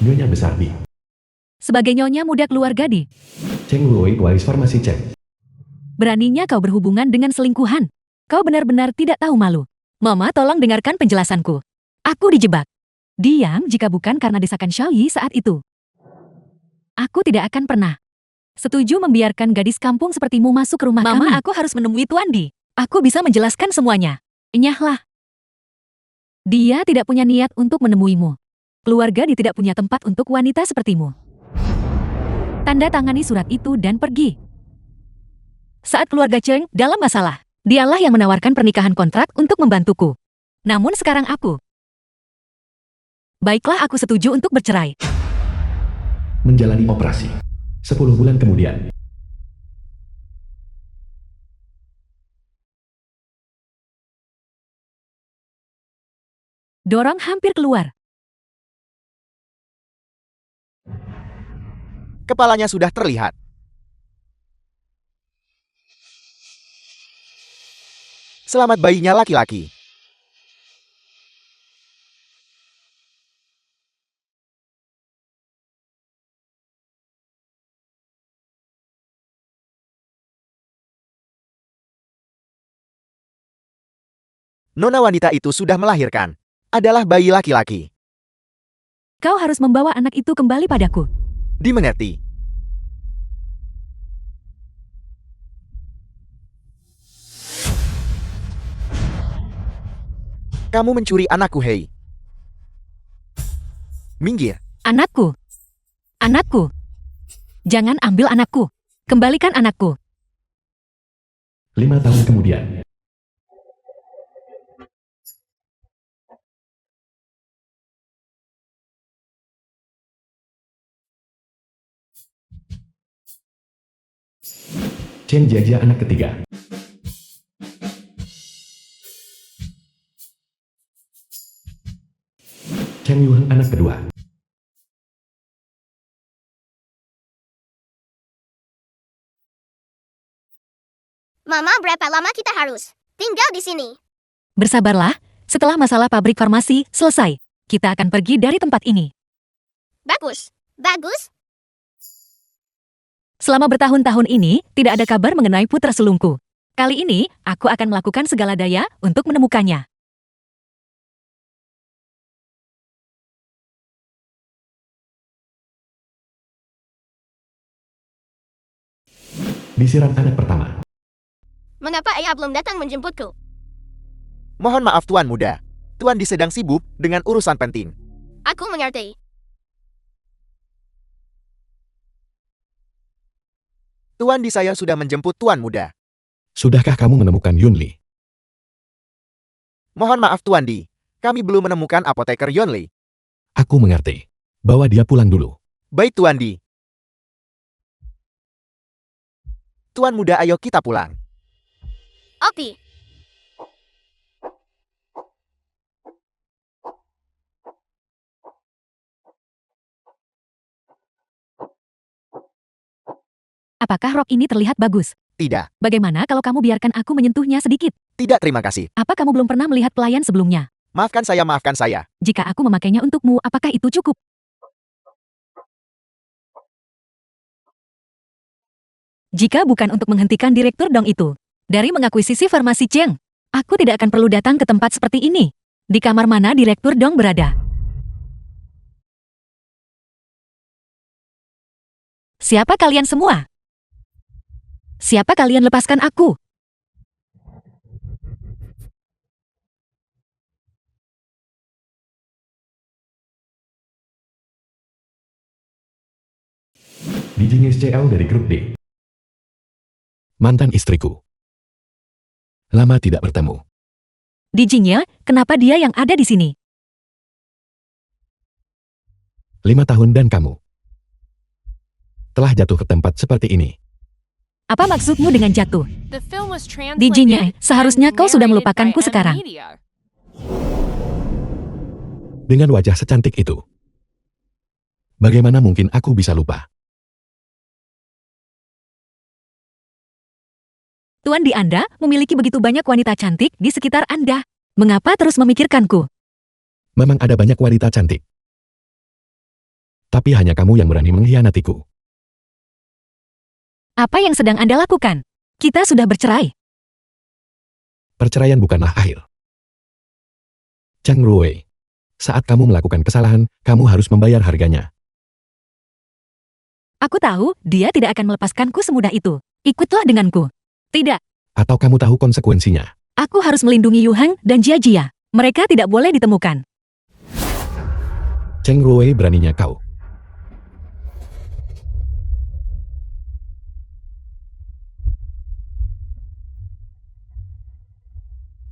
Nyonya besar Bi. Sebagai nyonya muda keluarga di, Cheng Wei waris farmasi Cheng. beraninya kau berhubungan dengan selingkuhan. Kau benar-benar tidak tahu malu. Mama, tolong dengarkan penjelasanku. Aku dijebak. Diam jika bukan karena desakan Xiaoyi saat itu. Aku tidak akan pernah setuju membiarkan gadis kampung sepertimu masuk ke rumah kami. Mama, aku harus menemui Tuan Di. Aku bisa menjelaskan semuanya. Enyahlah. Dia tidak punya niat untuk menemuimu. Keluarga Di tidak punya tempat untuk wanita sepertimu. Tanda tangani surat itu dan pergi. Saat keluarga Cheng dalam masalah, dialah yang menawarkan pernikahan kontrak untuk membantuku. Namun sekarang aku. Baiklah, aku setuju untuk bercerai. Menjalani operasi. 10 bulan kemudian. Dorong hampir keluar. Kepalanya sudah terlihat. Selamat bayinya laki-laki. Nona wanita itu sudah melahirkan. Adalah bayi laki-laki. Kau harus membawa anak itu kembali padaku. Dimengerti. Kamu mencuri anakku, Hei. Minggir. Anakku. Anakku. Jangan ambil anakku. Kembalikan anakku. 5 tahun kemudian. Chen Jiajia anak ketiga. Cheng Yuheng anak kedua. Mama, berapa lama kita harus tinggal di sini? Bersabarlah, setelah masalah pabrik farmasi selesai, kita akan pergi dari tempat ini. Bagus. Bagus? Selama bertahun-tahun ini, tidak ada kabar mengenai putra sulungku. Kali ini, aku akan melakukan segala daya untuk menemukannya. Disiram anak pertama. Mengapa ayah belum datang menjemputku? Mohon maaf Tuan Muda. Tuan Di sedang sibuk dengan urusan penting. Aku mengerti. Tuan Di saya sudah menjemput Tuan Muda. Sudahkah kamu menemukan Yunli? Mohon maaf Tuan Di. Kami belum menemukan apoteker Yonli. Aku mengerti. Bawa dia pulang dulu. Baik Tuan Di. Tuan Muda, ayo kita pulang. Okti. Apakah rok ini terlihat bagus? Tidak. Bagaimana kalau kamu biarkan aku menyentuhnya sedikit? Tidak, terima kasih. Apa kamu belum pernah melihat pelayan sebelumnya? Maafkan saya, maafkan saya. Jika aku memakainya untukmu, apakah itu cukup? Jika bukan untuk menghentikan Direktur Dong itu dari mengakuisisi farmasi Cheng, aku tidak akan perlu datang ke tempat seperti ini. Di kamar mana Direktur Dong berada? Siapa kalian semua? Siapa kalian, lepaskan aku? Dijing SCL dari grup D. Mantan istriku. Lama tidak bertemu. Dijinya, kenapa dia yang ada di sini? 5 tahun dan kamu telah jatuh ke tempat seperti ini. Apa maksudmu dengan jatuh? Dijinya, Dijinya, seharusnya kau sudah melupakanku sekarang. Dengan wajah secantik itu, bagaimana mungkin aku bisa lupa? Tuan Di, Anda memiliki begitu banyak wanita cantik di sekitar Anda. Mengapa terus memikirkanku? Memang ada banyak wanita cantik. Tapi hanya kamu yang berani mengkhianatiku. Apa yang sedang Anda lakukan? Kita sudah bercerai. Perceraian bukanlah akhir. Chang Ruwei, saat kamu melakukan kesalahan, kamu harus membayar harganya. Aku tahu dia tidak akan melepaskanku semudah itu. Ikutlah denganku. Tidak, Atau kamu tahu konsekuensinya. aku harus melindungi Yu Hang dan Jia Jia. Mereka tidak boleh ditemukan. Cheng Ruwei, beraninya kau.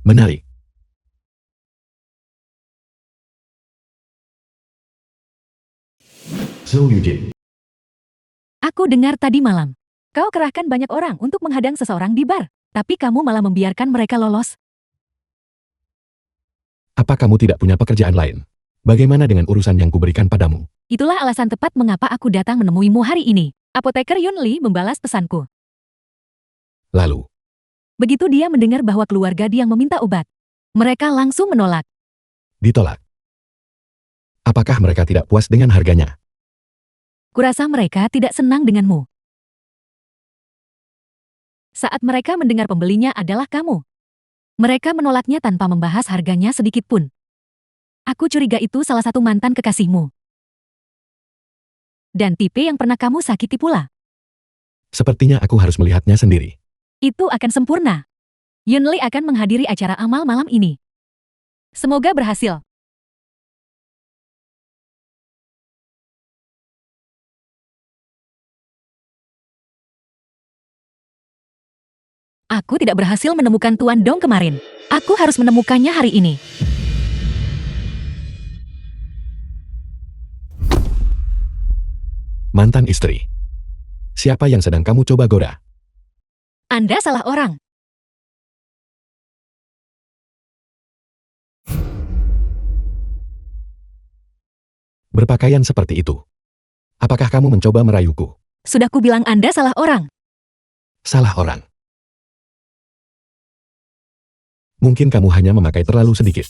Menarik. Zhou Yujin, Aku dengar tadi malam. Kau kerahkan banyak orang untuk menghadang seseorang di bar. Tapi kamu malah membiarkan mereka lolos. apa kamu tidak punya pekerjaan lain? Bagaimana dengan urusan yang kuberikan padamu? Itulah alasan tepat mengapa aku datang menemuimu hari ini. Apoteker Yun Li membalas pesanku. Lalu, Begitu dia mendengar bahwa keluarga dia meminta obat, mereka langsung menolak. ditolak. Apakah mereka tidak puas dengan harganya? Kurasa mereka tidak senang denganmu. Saat mereka mendengar pembelinya adalah kamu. Mereka menolaknya tanpa membahas harganya sedikit pun. Aku curiga itu salah satu mantan kekasihmu. Dan tipe yang pernah kamu sakiti pula. Sepertinya aku harus melihatnya sendiri. Itu akan sempurna. Yun Li akan menghadiri acara amal malam ini. Semoga berhasil. Aku tidak berhasil menemukan Tuan Dong kemarin. Aku harus menemukannya hari ini. Mantan istri. Siapa yang sedang kamu coba goda? Anda salah orang. Berpakaian seperti itu. Apakah kamu mencoba merayuku? Sudah kubilang Anda salah orang. Salah orang. Mungkin kamu hanya memakai terlalu sedikit.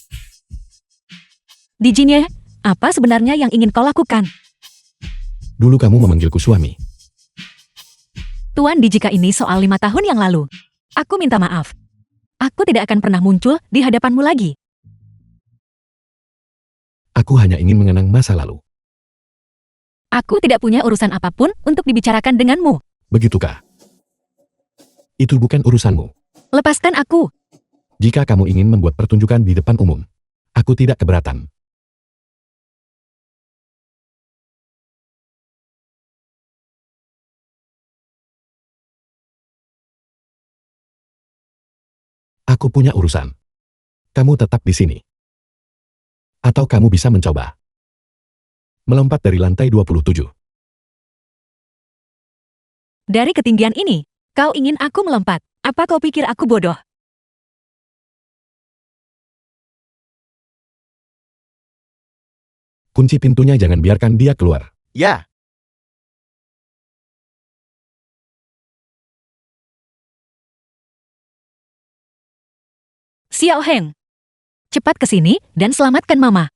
Di Jinye, apa sebenarnya yang ingin kau lakukan? Dulu kamu memanggilku suami. Tuan Di, jika ini soal 5 tahun yang lalu. Aku minta maaf. Aku tidak akan pernah muncul di hadapanmu lagi. Aku hanya ingin mengenang masa lalu. Aku tidak punya urusan apapun untuk dibicarakan denganmu. Begitukah? Itu bukan urusanmu. Lepaskan aku. Jika kamu ingin membuat pertunjukan di depan umum, aku tidak keberatan. Aku punya urusan. Kamu tetap di sini. Atau kamu bisa mencoba melompat dari lantai 27. Dari ketinggian ini, kau ingin aku melompat. Apa kau pikir aku bodoh? Kunci pintunya, jangan biarkan dia keluar. Ya, Xiao Heng, cepat ke sini dan selamatkan Mama.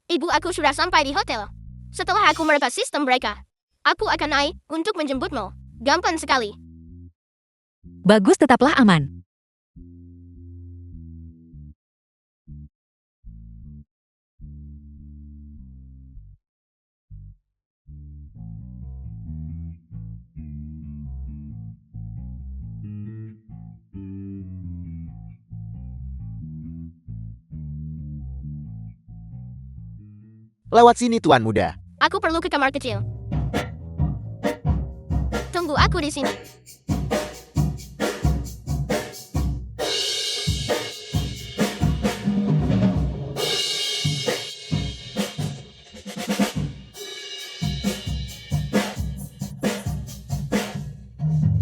Ibu aku sudah sampai di hotel. Setelah aku merebut sistem mereka, aku akan naik untuk menjemputmu. Gampang sekali. Bagus, tetaplah aman. lewat sini Tuan Muda. Aku perlu ke kamar kecil. Tunggu aku di sini.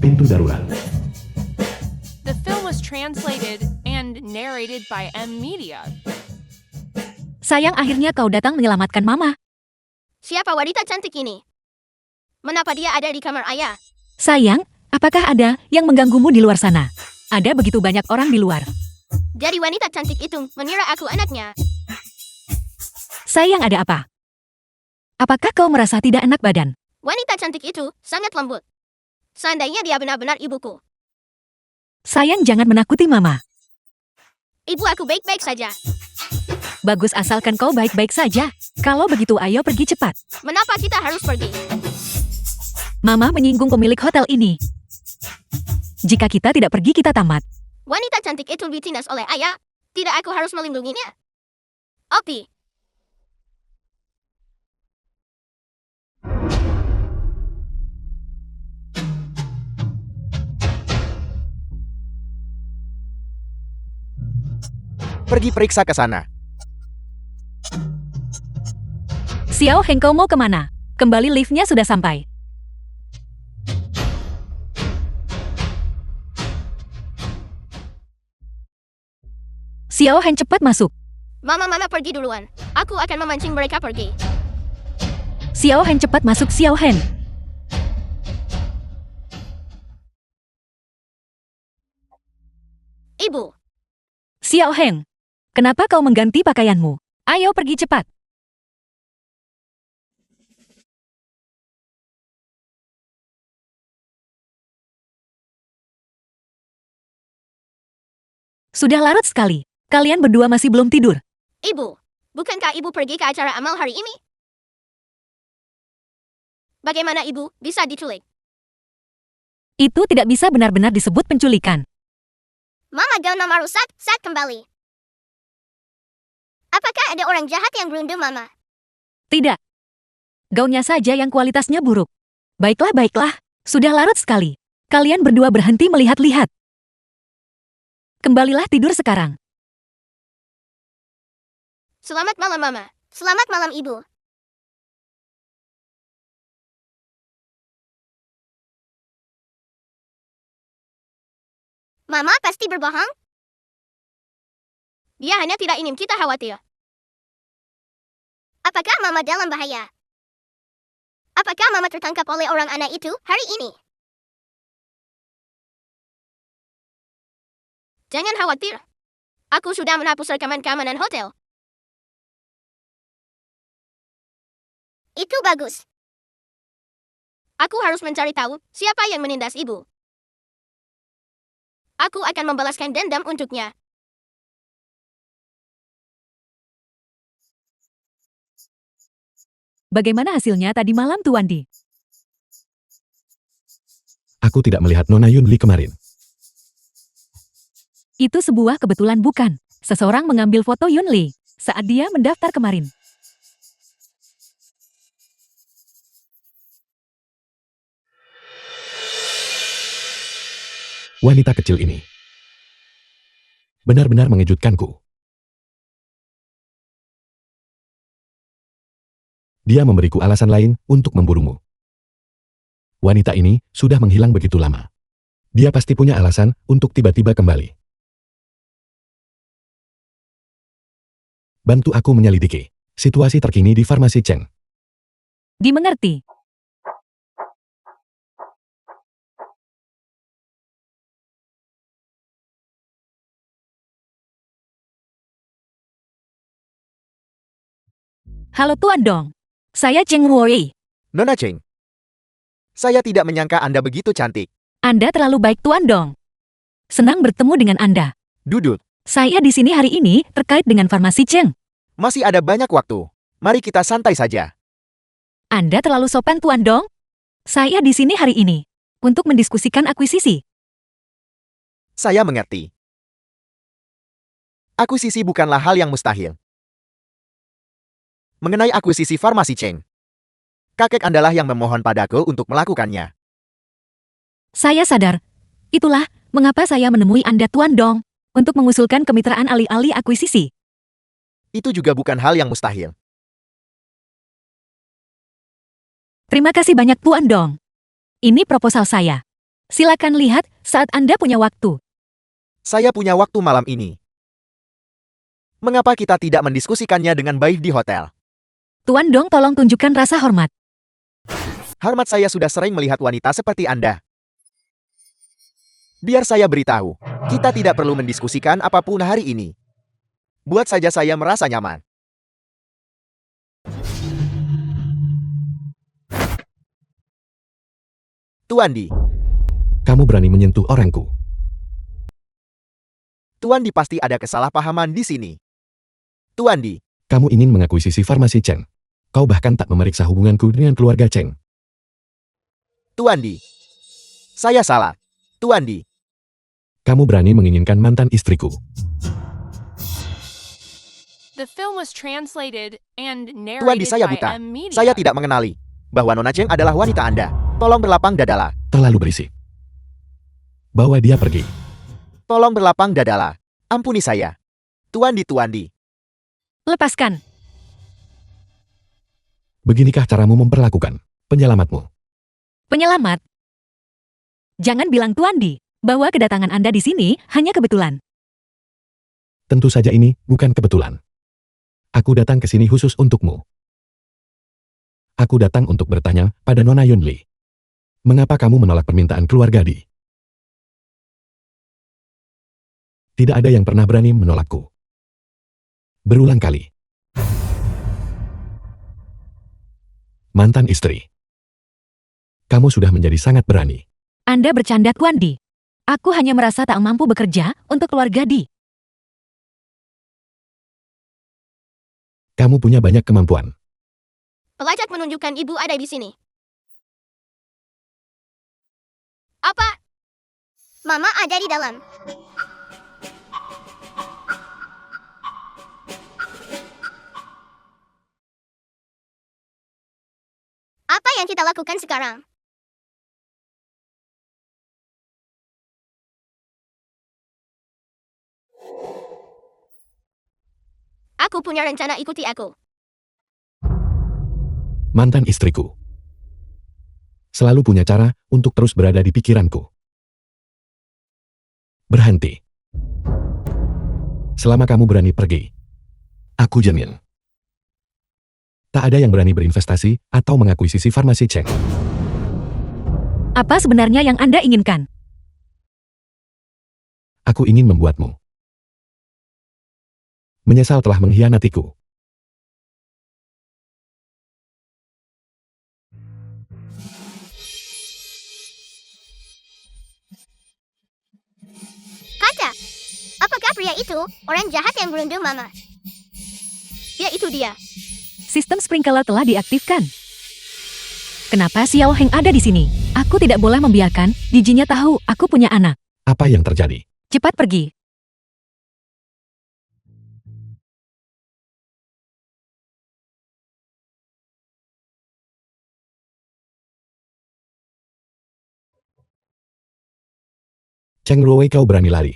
Pintu darurat. The film was translated and narrated by M Media. Sayang, akhirnya kau datang menyelamatkan Mama. Siapa wanita cantik ini? Mengapa dia ada di kamar ayah? Sayang, apakah ada yang mengganggumu di luar sana? Ada begitu banyak orang di luar. Jadi wanita cantik itu mengira aku anaknya. Sayang, ada apa? Apakah kau merasa tidak enak badan? Wanita cantik itu sangat lembut. Seandainya dia benar-benar ibuku. Sayang, jangan menakuti Mama. Ibu aku baik-baik saja. Bagus, asalkan kau baik-baik saja. Kalau begitu ayo pergi cepat. Mengapa kita harus pergi? Mama menyinggung pemilik hotel ini. Jika kita tidak pergi kita tamat. Wanita cantik itu ditindas oleh ayah. Tidak, aku harus melindunginya. Opti. Pergi periksa ke sana. Xiao Heng, kau mau kemana? Kembali, liftnya sudah sampai. Xiao Heng, cepat masuk. Mama pergi duluan. Aku akan memancing mereka pergi. Xiao Heng, cepat masuk. Xiao Heng. Ibu. Xiao Heng. Kenapa kau mengganti pakaianmu? Ayo pergi cepat. Sudah larut sekali. Kalian berdua masih belum tidur. Ibu. Bukankah ibu pergi ke acara amal hari ini? Bagaimana ibu bisa diculik? Itu tidak bisa benar-benar disebut penculikan. Mama gaun mama rusak saat kembali. Apakah ada orang jahat yang berundung Mama? Tidak. Gaunnya saja yang kualitasnya buruk. Baiklah, baiklah. Sudah larut sekali. Kalian berdua berhenti melihat-lihat. Kembalilah tidur sekarang. Selamat malam Mama. Selamat malam Ibu. Mama pasti berbohong? Dia hanya tidak ingin kita khawatir. Apakah Mama dalam bahaya? Apakah Mama tertangkap oleh orang anak itu hari ini? Jangan khawatir. Aku sudah menghapus rekaman keamanan hotel. Itu bagus. Aku harus mencari tahu siapa yang menindas ibu. Aku akan membalaskan dendam untuknya. Bagaimana hasilnya tadi malam, Tuan Di? Aku tidak melihat Nona Yunli kemarin. Itu sebuah kebetulan, bukan? Seseorang mengambil foto Yunli saat dia mendaftar kemarin. Wanita kecil ini benar-benar mengejutkanku. Dia memberiku alasan lain untuk memburumu. Wanita ini sudah menghilang begitu lama. Dia pasti punya alasan untuk tiba-tiba kembali. Bantu aku menyelidiki situasi terkini di Farmasi Cheng. Dimengerti. Halo Tuan Dong. Saya Cheng Ruoi. Nona Cheng. Saya tidak menyangka Anda begitu cantik. Anda terlalu baik, Tuan Dong. Senang bertemu dengan Anda. Dudut. Saya di sini hari ini terkait dengan Farmasi Cheng. Masih ada banyak waktu. Mari kita santai saja. Anda terlalu sopan, Tuan Dong. Saya di sini hari ini untuk mendiskusikan akuisisi. Saya mengerti. Akuisisi bukanlah hal yang mustahil. Mengenai akuisisi Farmasi Cheng, kakek Andalah yang memohon padaku untuk melakukannya. Saya sadar. Itulah mengapa saya menemui Anda, Tuan Dong, untuk mengusulkan kemitraan alih-alih akuisisi. Itu juga bukan hal yang mustahil. Terima kasih banyak, Tuan Dong. Ini proposal saya. Silakan lihat saat Anda punya waktu. Saya punya waktu malam ini. Mengapa kita tidak mendiskusikannya dengan baik di hotel? Tuan Dong, tolong tunjukkan rasa hormat. Hormat, saya sudah sering melihat wanita seperti Anda. Biar saya beritahu, kita tidak perlu mendiskusikan apapun hari ini. Buat saja saya merasa nyaman. Tuandi, Kamu berani menyentuh orangku. Tuandi pasti ada kesalahpahaman di sini. Tuandi, Kamu ingin mengakuisisi farmasi Cheng. Kau bahkan tak memeriksa hubunganku dengan keluarga Cheng. Tuandi. Saya salah. Tuandi, Kamu berani menginginkan mantan istriku. The film was translated and Tuandi, narrated saya by buta. M Media. Saya tidak mengenali bahwa Nona Cheng adalah wanita Anda. Tolong berlapang dadalah. Terlalu berisik. Bawa dia pergi. Tolong berlapang dadalah. Ampuni saya. Tuandi. Lepaskan. Beginikah caramu memperlakukan penyelamatmu? Penyelamat. Jangan bilang Tuandi bahwa kedatangan Anda di sini hanya kebetulan. Tentu saja ini bukan kebetulan. Aku datang ke sini khusus untukmu. Aku datang untuk bertanya pada Nona Yunli. Mengapa kamu menolak permintaan keluarga Di? Tidak ada yang pernah berani menolakku. Berulang kali. Mantan istri. Kamu sudah menjadi sangat berani. Anda bercanda Tuandi. Aku hanya merasa tak mampu bekerja untuk keluarga Di. Kamu punya banyak kemampuan. Pelacak menunjukkan ibu ada di sini. Apa? Mama ada di dalam. Apa yang kita lakukan sekarang? Aku punya rencana, ikuti aku. Mantan istriku. Selalu punya cara untuk terus berada di pikiranku. Berhenti. Selama kamu berani pergi, aku jamin. Tak ada yang berani berinvestasi atau mengakuisisi farmasi Cheng. Apa sebenarnya yang Anda inginkan? Aku ingin membuatmu menyesal telah mengkhianatiku. Kaca, apakah pria itu orang jahat yang berundung Mama? Ya, itu dia. Sistem sprinkler telah diaktifkan. Kenapa Xiao Heng ada di sini? Aku tidak boleh membiarkan Dijinya tahu aku punya anak. Apa yang terjadi? Cepat pergi. Cheng Ruwei, kau berani lari.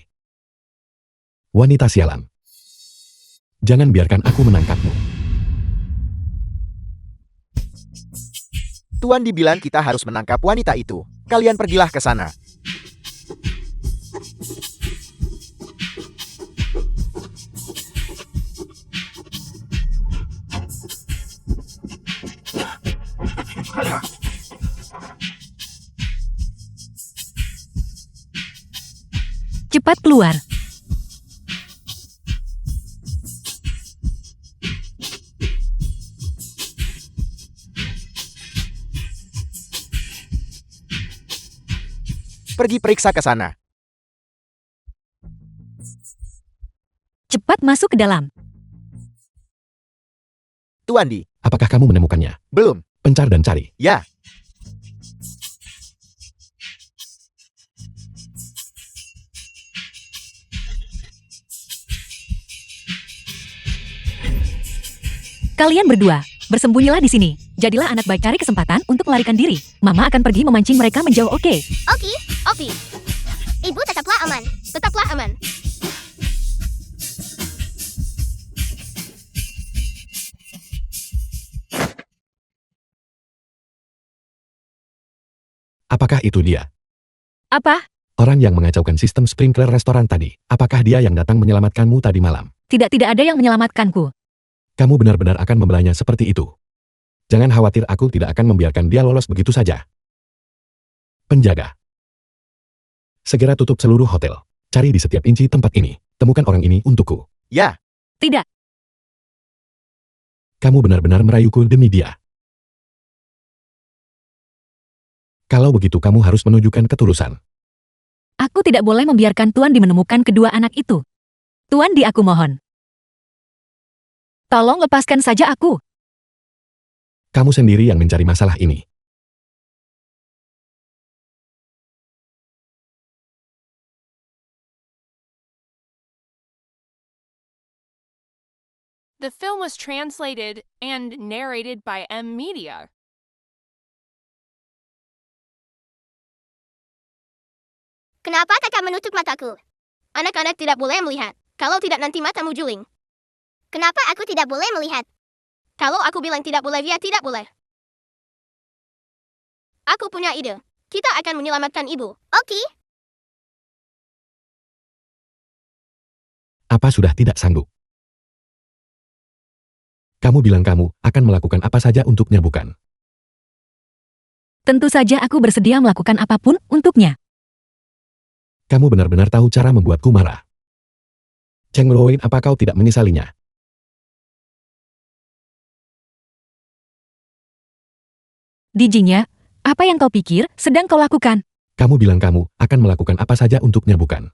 Wanita sialan. Jangan biarkan aku menangkapmu. Tuan dibilang kita harus menangkap wanita itu. Kalian pergilah ke sana. Cepat keluar. Pergi periksa ke sana. Cepat masuk ke dalam. Tuandi, Apakah kamu menemukannya? belum. Pencar dan cari. Ya, Kalian berdua, bersembunyilah di sini. Jadilah anak baik, cari kesempatan untuk melarikan diri. Mama akan pergi memancing mereka menjauh, oke? Oke. Ibu tetaplah aman. Tetaplah aman. Apakah itu dia? Apa? Orang yang mengacaukan sistem sprinkler restoran tadi. Apakah dia yang datang menyelamatkanmu tadi malam? Tidak ada yang menyelamatkanku. Kamu benar-benar akan membelanya seperti itu. Jangan khawatir, aku tidak akan membiarkan dia lolos begitu saja. Penjaga. Segera tutup seluruh hotel. Cari di setiap inci tempat ini. Temukan orang ini untukku. ya. Tidak. Kamu benar-benar merayuku demi dia. Kalau begitu kamu harus menunjukkan ketulusan. Aku tidak boleh membiarkan Tuan Di menemukan kedua anak itu. Tuan Di, aku mohon. Tolong lepaskan saja aku. Kamu sendiri yang mencari masalah ini. The film was translated and narrated by M Media. Kenapa kakak menutup mataku? Anak-anak tidak boleh melihat. Kalau tidak nanti matamu juling. Kenapa aku tidak boleh melihat? Kalau aku bilang tidak boleh, dia tidak boleh. Aku punya ide. Kita akan menyelamatkan ibu. Oke. Apa sudah tidak sanggup? Kamu bilang kamu akan melakukan apa saja untuknya, bukan? Tentu saja aku bersedia melakukan apapun untuknya. Kamu benar-benar tahu cara membuatku marah. Cheng Luoin, apa kau tidak menyesalinya? Dijinya, apa yang kau pikir sedang kau lakukan? Kamu bilang kamu akan melakukan apa saja untuknya, bukan?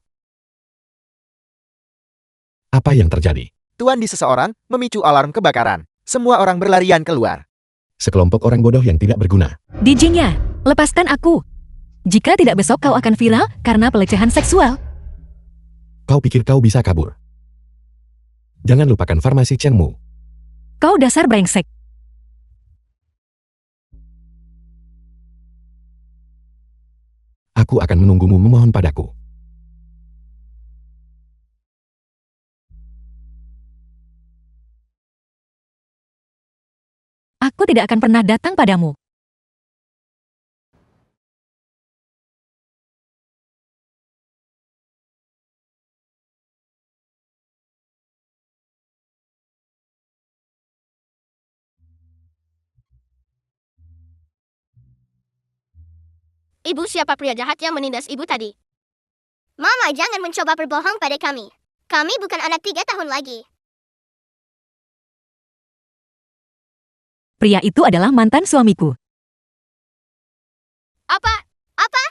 Apa yang terjadi? Tuan Di seseorang memicu alarm kebakaran. Semua orang berlarian keluar. Sekelompok orang bodoh yang tidak berguna. Dijinya, lepaskan aku. Jika tidak besok kau akan viral karena pelecehan seksual. Kau pikir kau bisa kabur? Jangan lupakan farmasi Chengmu. Kau dasar brengsek. Aku akan menunggumu memohon padaku. Aku tidak akan pernah datang padamu. Ibu, siapa pria jahat yang menindas ibu tadi? Mama, jangan mencoba berbohong pada kami. Kami bukan anak 3 tahun lagi. Pria itu adalah mantan suamiku. Apa? Apa?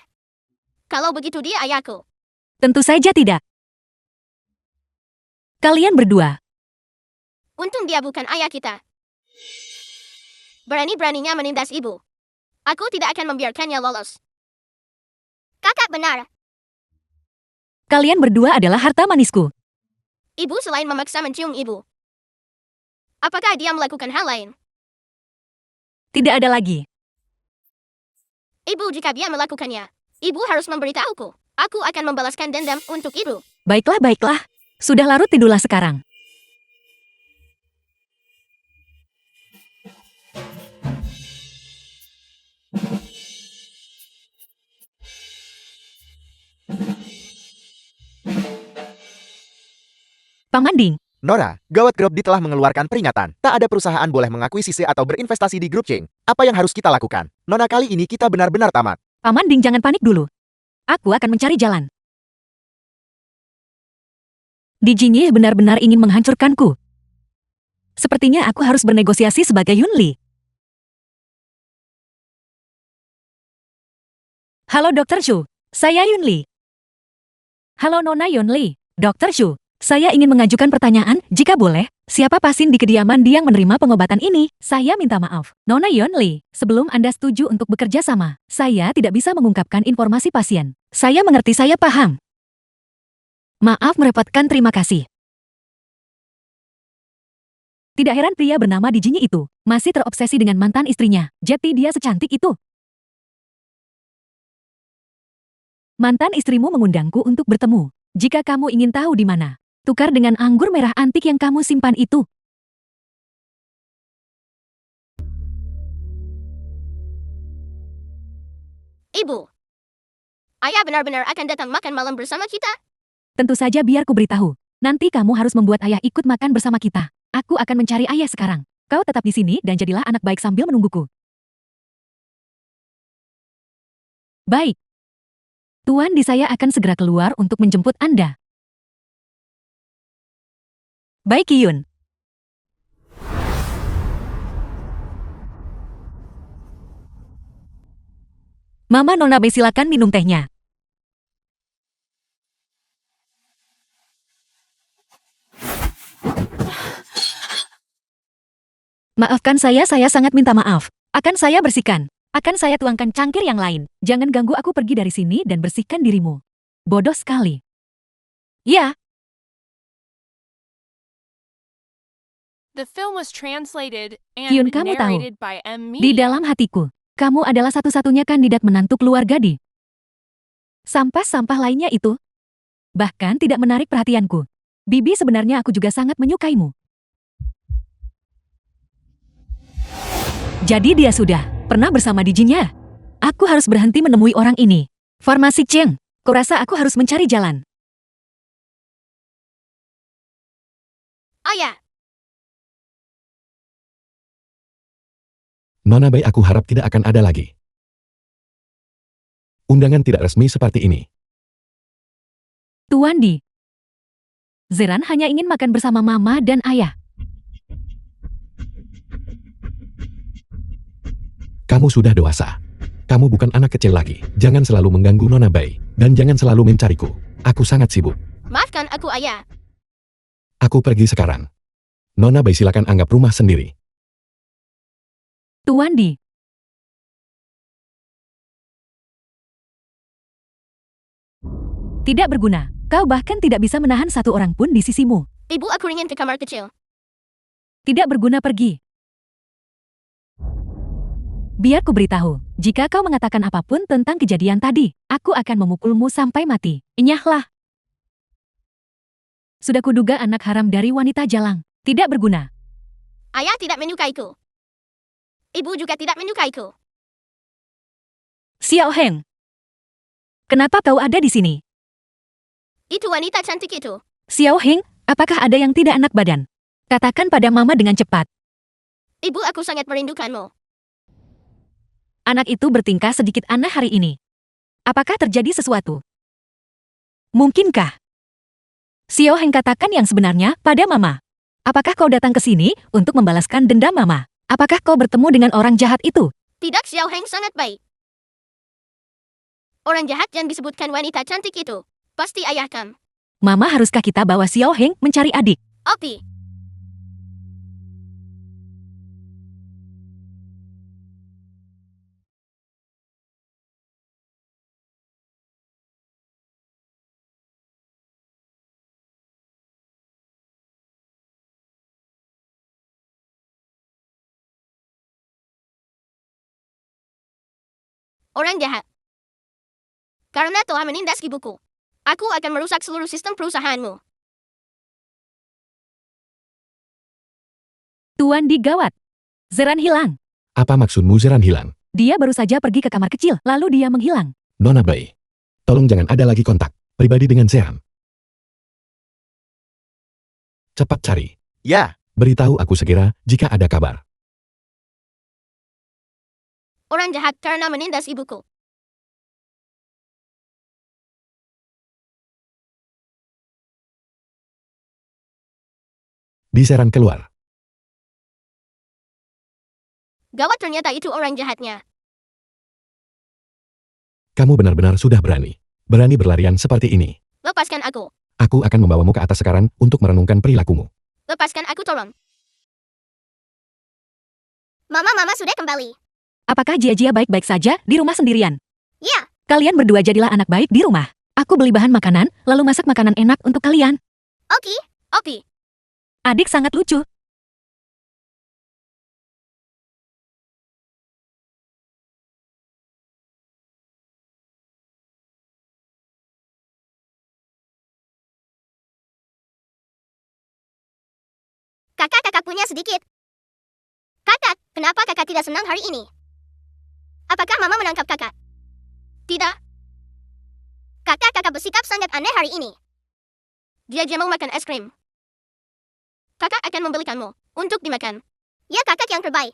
Kalau begitu dia ayahku. Tentu saja tidak. Kalian berdua. Untung dia bukan ayah kita. Berani-beraninya menindas ibu. Aku tidak akan membiarkannya lolos. Kakak benar. Kalian berdua adalah harta manisku. Ibu selain memaksa mencium ibu. Apakah dia melakukan hal lain? Tidak ada lagi. Ibu, jika dia melakukannya, ibu harus memberitahuku. Aku akan membalaskan dendam untuk ibu. Baiklah, baiklah. Sudah larut, tidurlah sekarang. Paman Ding, Nora, gawat, grup D telah mengeluarkan peringatan. Tak ada perusahaan boleh mengakuisisi atau berinvestasi di grup Cheng. Apa yang harus kita lakukan? Nona, kali ini kita benar-benar tamat. Paman Ding, jangan panik dulu. Aku akan mencari jalan. Di Jinye benar-benar ingin menghancurkanku. Sepertinya aku harus bernegosiasi sebagai Yun Li. Halo Dr. Shu, saya Yun Li. Halo Nona Yun Li, Dr. Shu. Saya ingin mengajukan pertanyaan, jika boleh, siapa pasien di kediaman yang menerima pengobatan ini? Saya minta maaf. Nona Yun Li, sebelum Anda setuju untuk bekerja sama, saya tidak bisa mengungkapkan informasi pasien. Saya mengerti, saya paham. Maaf merepotkan, terima kasih. Tidak heran pria bernama Dijinyi itu masih terobsesi dengan mantan istrinya. Jadi dia secantik itu. Mantan istrimu mengundangku untuk bertemu. Jika kamu ingin tahu di mana, tukar dengan anggur merah antik yang kamu simpan itu. Ibu, ayah benar-benar akan datang makan malam bersama kita? Tentu saja, biar ku beritahu. Nanti kamu harus membuat ayah ikut makan bersama kita. Aku akan mencari ayah sekarang. Kau tetap di sini dan jadilah anak baik sambil menungguku. Baik. Tuan Di, saya akan segera keluar untuk menjemput Anda. Baik, Kiyun. Mama Nona Bei silakan minum tehnya. Maafkan saya sangat minta maaf. Akan saya bersihkan. Akan saya tuangkan cangkir yang lain. Jangan ganggu aku pergi dari sini dan bersihkan dirimu. Bodoh sekali. Ya, The film was translated Hyun, and kamu tahu, narrated by M. di Media. dalam hatiku, kamu adalah satu-satunya kandidat menantu keluarga di sampah-sampah lainnya itu. Bahkan tidak menarik perhatianku. Bibi, sebenarnya aku juga sangat menyukaimu. Jadi dia sudah pernah bersama di Jinnya. Aku harus berhenti menemui orang ini. Farmasi Cheng, kurasa aku harus mencari jalan. Ayah, Nona Bei, aku harap tidak akan ada lagi undangan tidak resmi seperti ini. Tuan Di. Zeran hanya ingin makan bersama mama dan ayah. Kamu sudah dewasa. Kamu bukan anak kecil lagi. Jangan selalu mengganggu Nona Bei. Dan jangan selalu mencariku. Aku sangat sibuk. maafkan aku ayah. Aku pergi sekarang. Nona Bei, silakan anggap rumah sendiri. Tuan Di. Tidak berguna. Kau bahkan tidak bisa menahan satu orang pun di sisimu. Ibu aku ingin ke kamar kecil. Tidak berguna, pergi. Biar ku beritahu, jika kau mengatakan apapun tentang kejadian tadi, aku akan memukulmu sampai mati. Enyahlah. Sudah kuduga anak haram dari wanita jalang. Tidak berguna. Ayah tidak menyukaiku. Ibu juga tidak menyukaiku. Xiao Heng. Kenapa kau ada di sini? Itu wanita cantik itu. Xiao Heng, apakah ada yang tidak enak badan? Katakan pada mama dengan cepat. Ibu aku sangat merindukanmu. Anak itu bertingkah sedikit aneh hari ini. Apakah terjadi sesuatu? Mungkinkah? Xiao Heng, katakan yang sebenarnya pada mama. Apakah kau datang ke sini untuk membalaskan dendam mama? Apakah kau bertemu dengan orang jahat itu? Tidak, Xiao Heng sangat baik. Orang jahat yang disebutkan wanita cantik itu. Pasti ayah Kam. Mama, haruskah kita bawa Xiao Heng mencari adik? Opi. Orang jahat. Karena telah menindas ibuku. Aku akan merusak seluruh sistem perusahaanmu. Tuan Di, gawat. Zeran hilang. Apa maksudmu Zeran hilang? Dia baru saja pergi ke kamar kecil, lalu dia menghilang. Nona Bei, tolong jangan ada lagi kontak pribadi dengan Zeran. Cepat cari. Ya, Beritahu aku segera jika ada kabar. Orang jahat karena menindas ibuku. Di Zeran keluar. Gawat, ternyata itu orang jahatnya. Kamu benar-benar sudah berani. Berani berlarian seperti ini. Lepaskan aku. Aku akan membawamu ke atas sekarang untuk merenungkan perilakumu. Lepaskan aku, tolong. Mama sudah kembali. Apakah Jia baik-baik saja di rumah sendirian? Ya, Kalian berdua jadilah anak baik di rumah. Aku beli bahan makanan, lalu masak makanan enak untuk kalian. Oki, Opi. Adik sangat lucu. Kakak punya sedikit. Kakak, kenapa kakak tidak senang hari ini? Apakah mama menangkap kakak? Tidak. Kakak bersikap sangat aneh hari ini. Dia mau makan es krim. Kakak akan membelikanmu untuk dimakan. Ya, kakak yang terbaik.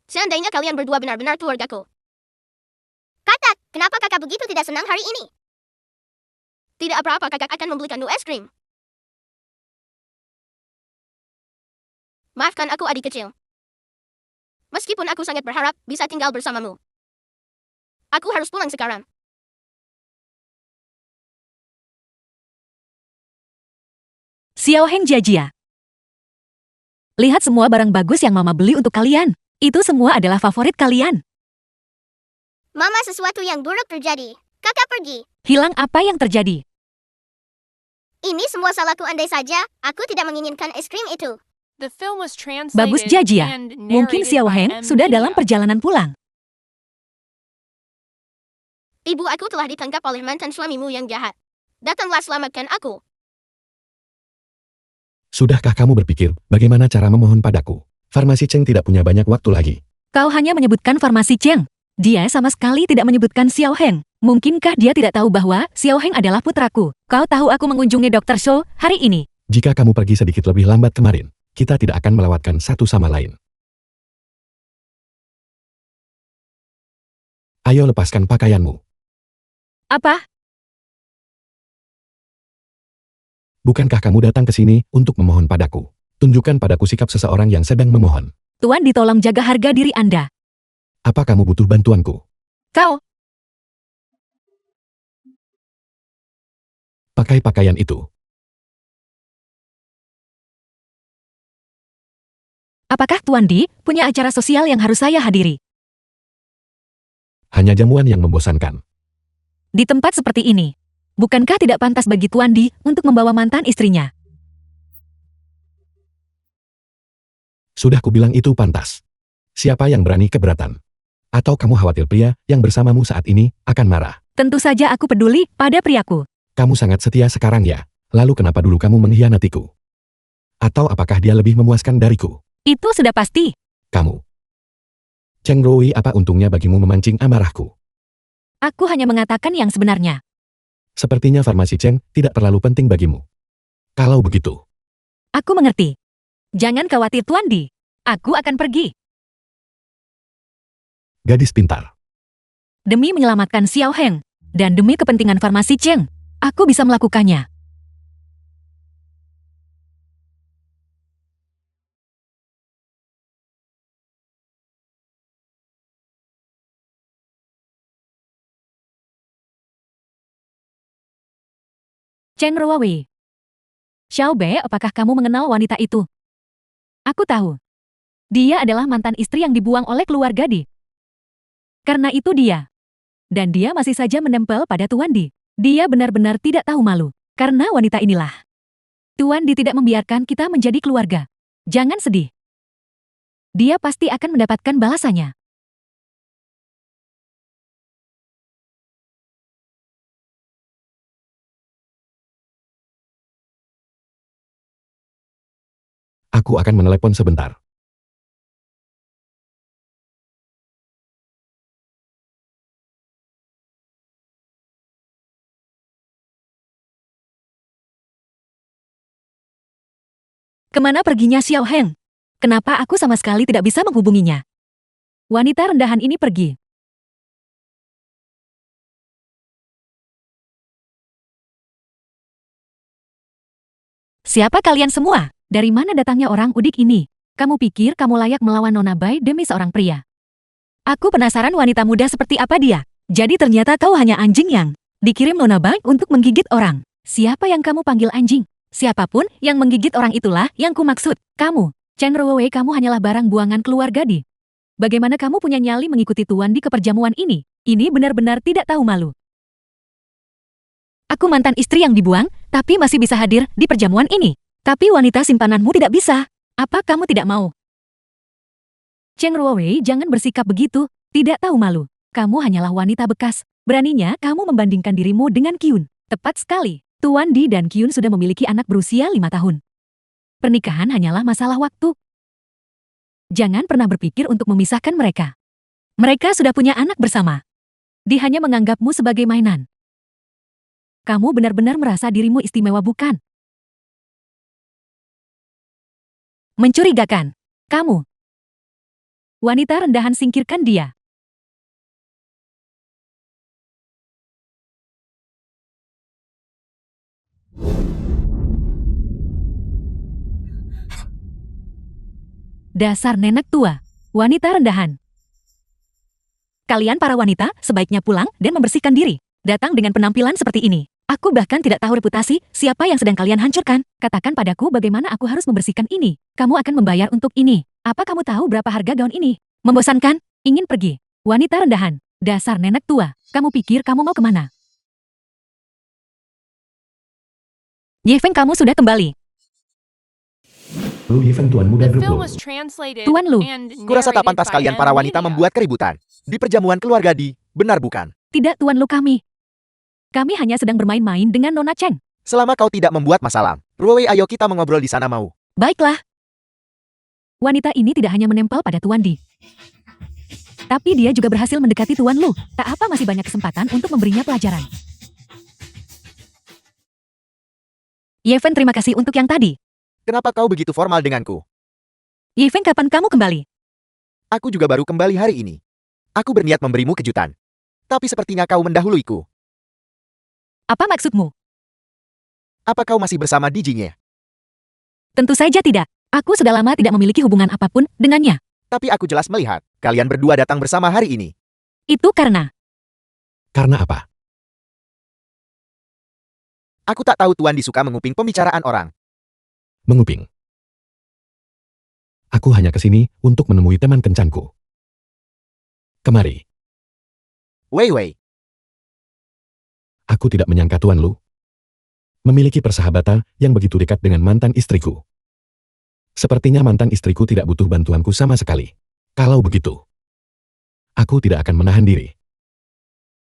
Seandainya kalian berdua benar-benar keluargaku. Kakak, kenapa kakak begitu tidak senang hari ini? Tidak apa-apa, kakak akan membelikanmu es krim. Maafkan aku, adik kecil. Meskipun aku sangat berharap bisa tinggal bersamamu. Aku harus pulang sekarang. Xiao Heng Jia. Lihat semua barang bagus yang Mama beli untuk kalian. Itu semua adalah favorit kalian. Mama, sesuatu yang buruk terjadi. Kakak pergi. Hilang apa yang terjadi? Ini semua salahku, andai saja aku tidak menginginkan es krim itu. The film was translated Bagus Jia. and Mungkin narrated Xiao by Heng sudah dalam M-Media. perjalanan pulang. Ibu aku telah ditangkap oleh mantan suamimu yang jahat. Datanglah selamatkan aku. Sudahkah kamu berpikir bagaimana cara memohon padaku? Farmasi Cheng tidak punya banyak waktu lagi. Kau hanya menyebutkan farmasi Cheng. Dia sama sekali tidak menyebutkan Xiao Heng. Mungkinkah dia tidak tahu bahwa Xiao Heng adalah putraku? Kau tahu aku mengunjungi Dr. Shou hari ini. Jika kamu pergi sedikit lebih lambat kemarin, kita tidak akan melewatkan satu sama lain. Ayo lepaskan pakaianmu. Apa? Bukankah kamu datang ke sini untuk memohon padaku? Tunjukkan padaku sikap seseorang yang sedang memohon. Tuan ditolong jaga harga diri Anda. Apa kamu butuh bantuanku? Kau, Pakai pakaian itu. apakah Tuan Di punya acara sosial yang harus saya hadiri? Hanya jamuan yang membosankan. Di tempat seperti ini, bukankah tidak pantas bagi Tuan Di untuk membawa mantan istrinya? Sudah kubilang itu pantas. Siapa yang berani keberatan? Atau kamu khawatir pria yang bersamamu saat ini akan marah? Tentu saja aku peduli pada priaku. Kamu sangat setia sekarang ya? Lalu kenapa dulu kamu mengkhianatiku? Atau apakah dia lebih memuaskan dariku? Itu sudah pasti. Kamu. Cheng Rui, apa untungnya bagimu memancing amarahku? Aku hanya mengatakan yang sebenarnya. Sepertinya farmasi Cheng tidak terlalu penting bagimu. Kalau begitu, Aku mengerti. Jangan khawatir Tuan Di. Aku akan pergi. gadis pintar. Demi menyelamatkan Xiao Heng. Dan demi kepentingan farmasi Cheng. Aku bisa melakukannya. Chen Ruowei. Xiao Bei, apakah kamu mengenal wanita itu? Aku tahu. Dia adalah mantan istri yang dibuang oleh keluarga Di. Karena itu dia. Dan dia masih saja menempel pada Tuan Di. Dia benar-benar tidak tahu malu. Karena wanita inilah. Tuan Di tidak membiarkan kita menjadi keluarga. Jangan sedih. Dia pasti akan mendapatkan balasannya. Aku akan menelepon sebentar. Kemana perginya Xiao Heng? Kenapa aku sama sekali tidak bisa menghubunginya? Wanita rendahan ini pergi. Siapa kalian semua? Dari mana datangnya orang udik ini? Kamu pikir kamu layak melawan Nona Bai demi seorang pria? Aku penasaran wanita muda seperti apa dia. Jadi ternyata kau hanya anjing yang dikirim Nona Bai untuk menggigit orang. Siapa yang kamu panggil anjing? Siapapun yang menggigit orang itulah yang kumaksud. Kamu, Chen Ruowei, kamu hanyalah barang buangan keluarga Di. Bagaimana kamu punya nyali mengikuti Tuan Di ke perjamuan ini? Ini benar-benar tidak tahu malu. Aku mantan istri yang dibuang, tapi masih bisa hadir di perjamuan ini. Tapi wanita simpananmu tidak bisa. Apa kamu tidak mau? Chen Ruowei, jangan bersikap begitu. Tidak tahu malu. Kamu hanyalah wanita bekas. Beraninya kamu membandingkan dirimu dengan Kyun. Tepat sekali. Tuan Di dan Kyun sudah memiliki anak berusia 5 tahun. Pernikahan hanyalah masalah waktu. Jangan pernah berpikir untuk memisahkan mereka. Mereka sudah punya anak bersama. Dia hanya menganggapmu sebagai mainan. Kamu benar-benar merasa dirimu istimewa, bukan? Mencurigakan. Kamu. Wanita rendahan, singkirkan dia. Dasar nenek tua. Wanita rendahan. Kalian para wanita sebaiknya pulang dan membersihkan diri. Datang dengan penampilan seperti ini. Aku bahkan tidak tahu reputasi siapa yang sedang kalian hancurkan. Katakan padaku bagaimana aku harus membersihkan ini. Kamu akan membayar untuk ini. Apa kamu tahu berapa harga gaun ini? Membosankan? Ingin pergi? Wanita rendahan. Dasar nenek tua. Kamu pikir kamu mau kemana? Yifeng, kamu sudah kembali. Lu Yifeng tuan muda The grup film Lu. was translated Tuan Lu. and Kurasa tak narrated pantas by kalian M. para wanita Media. membuat keributan. Di perjamuan keluarga benar bukan? Tidak, Tuan Lu, kami. Kami hanya sedang bermain-main dengan Nona Cheng. Selama kau tidak membuat masalah. Ruwei, ayo kita mengobrol di sana mau. Baiklah. Wanita ini tidak hanya menempel pada Tuan Di. Tapi dia juga berhasil mendekati Tuan Lu. Tak apa, masih banyak kesempatan untuk memberinya pelajaran. Yifeng, terima kasih untuk yang tadi. Kenapa kau begitu formal denganku? Yifeng, kapan kamu kembali? Aku juga baru kembali hari ini. Aku berniat memberimu kejutan. Tapi sepertinya kau mendahuluiku. Apa maksudmu? Apa kau masih bersama Dijinya? Tentu saja tidak. Aku sudah lama tidak memiliki hubungan apapun dengannya. Tapi aku jelas melihat, kalian berdua datang bersama hari ini. Itu karena Karena apa? Aku tak tahu Tuan disuka menguping pembicaraan orang. Menguping. Aku hanya ke sini untuk menemui teman kencanku. Kemari. Wei. Aku tidak menyangka Tuan Lu memiliki persahabatan yang begitu dekat dengan mantan istriku. Sepertinya mantan istriku tidak butuh bantuanku sama sekali. Kalau begitu, aku tidak akan menahan diri.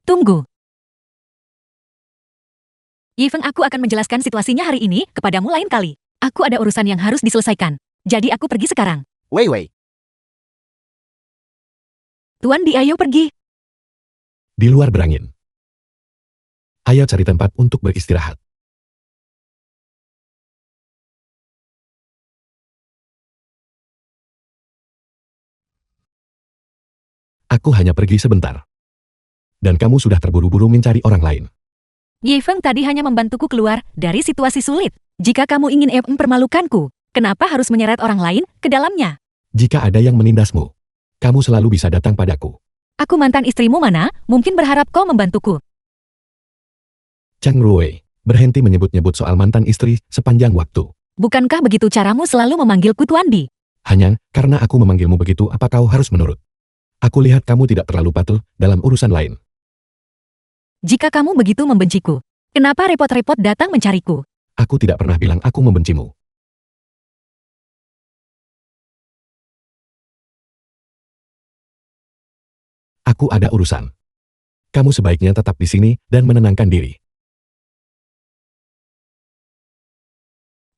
tunggu. Yifeng, aku akan menjelaskan situasinya hari ini kepadamu lain kali. Aku ada urusan yang harus diselesaikan. Jadi aku pergi sekarang. Wei. Tuan Di, ayo pergi. Di luar berangin. Ayo cari tempat untuk beristirahat. Aku hanya pergi sebentar. Dan kamu sudah terburu-buru mencari orang lain. Yifeng tadi hanya membantuku keluar dari situasi sulit. Jika kamu ingin mempermalukanku, kenapa harus menyeret orang lain ke dalamnya? Jika ada yang menindasmu, kamu selalu bisa datang padaku. Aku mantan istrimu mana, mungkin berharap kau membantuku. Chang Ruwei, berhenti menyebut-nyebut soal mantan istri sepanjang waktu. Bukankah begitu caramu selalu memanggilku Tuan Di? Hanya karena aku memanggilmu begitu, apa kau harus menurut? Aku lihat kamu tidak terlalu patuh dalam urusan lain. Jika kamu begitu membenciku, kenapa repot-repot datang mencariku? Aku tidak pernah bilang aku membencimu. Aku ada urusan. Kamu sebaiknya tetap di sini dan menenangkan diri.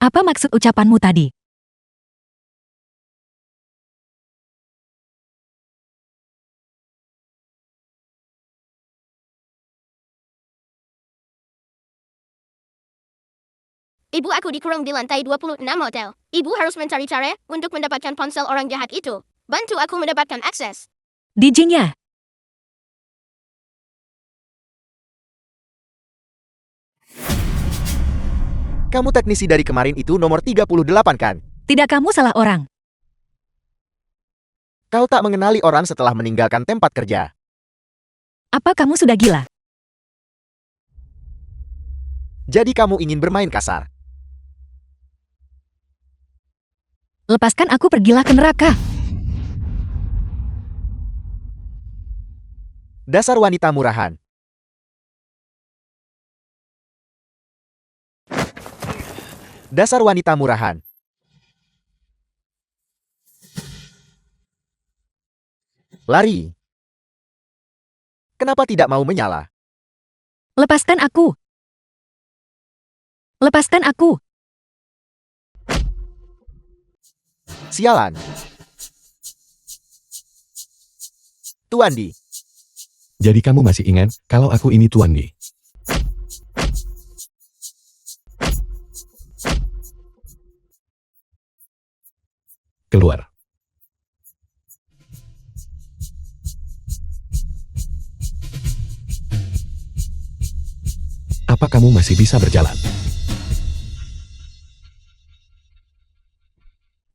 Apa maksud ucapanmu tadi? Ibu aku dikurung di lantai 26 hotel. Ibu harus mencari cara untuk mendapatkan ponsel orang jahat itu. Bantu aku mendapatkan akses. Dijinya. Kamu teknisi dari kemarin itu nomor 38 kan? Tidak, kamu salah orang. Kau tak mengenali orang setelah meninggalkan tempat kerja. Apa kamu sudah gila? Jadi kamu ingin bermain kasar. Lepaskan aku, pergilah ke neraka. Dasar wanita murahan. Dasar wanita murahan. Lari. Kenapa tidak mau menyala? Lepaskan aku. Lepaskan aku. Sialan. Tuan Di. Jadi kamu masih ingat kalau aku ini Tuan Di? Keluar. Apa kamu masih bisa berjalan?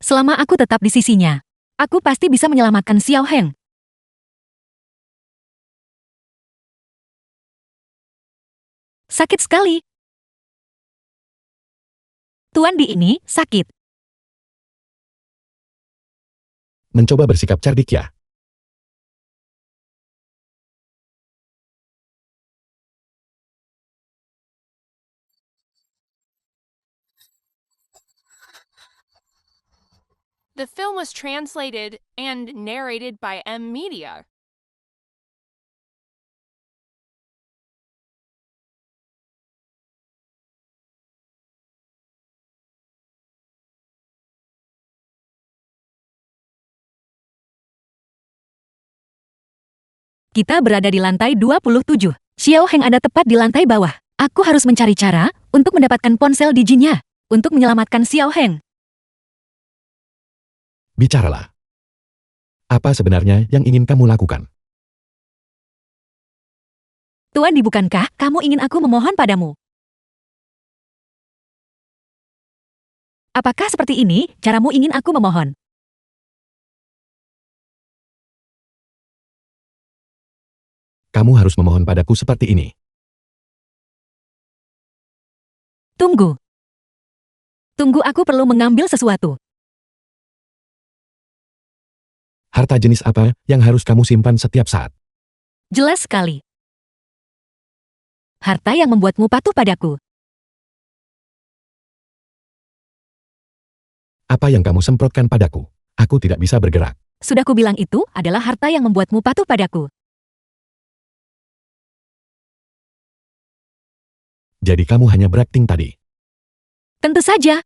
Selama aku tetap di sisinya, aku pasti bisa menyelamatkan Xiao Heng. Sakit sekali. Tuan Di ini sakit. Mencoba bersikap cerdik ya. The film was translated and narrated by M Media. Kita berada di lantai 27. Xiao Heng ada tepat di lantai bawah. Aku harus mencari cara untuk mendapatkan ponsel Diginya untuk menyelamatkan Xiao Heng. Bicaralah. Apa sebenarnya yang ingin kamu lakukan? Tuan Di, bukankah kamu ingin aku memohon padamu? Apakah seperti ini caramu ingin aku memohon? Kamu harus memohon padaku seperti ini. Tunggu. Tunggu, aku perlu mengambil sesuatu. Harta jenis apa yang harus kamu simpan setiap saat? Jelas sekali. Harta yang membuatmu patuh padaku. Apa yang kamu semprotkan padaku? Aku tidak bisa bergerak. Sudah kubilang itu adalah harta yang membuatmu patuh padaku. Jadi kamu hanya berakting tadi. Tentu saja.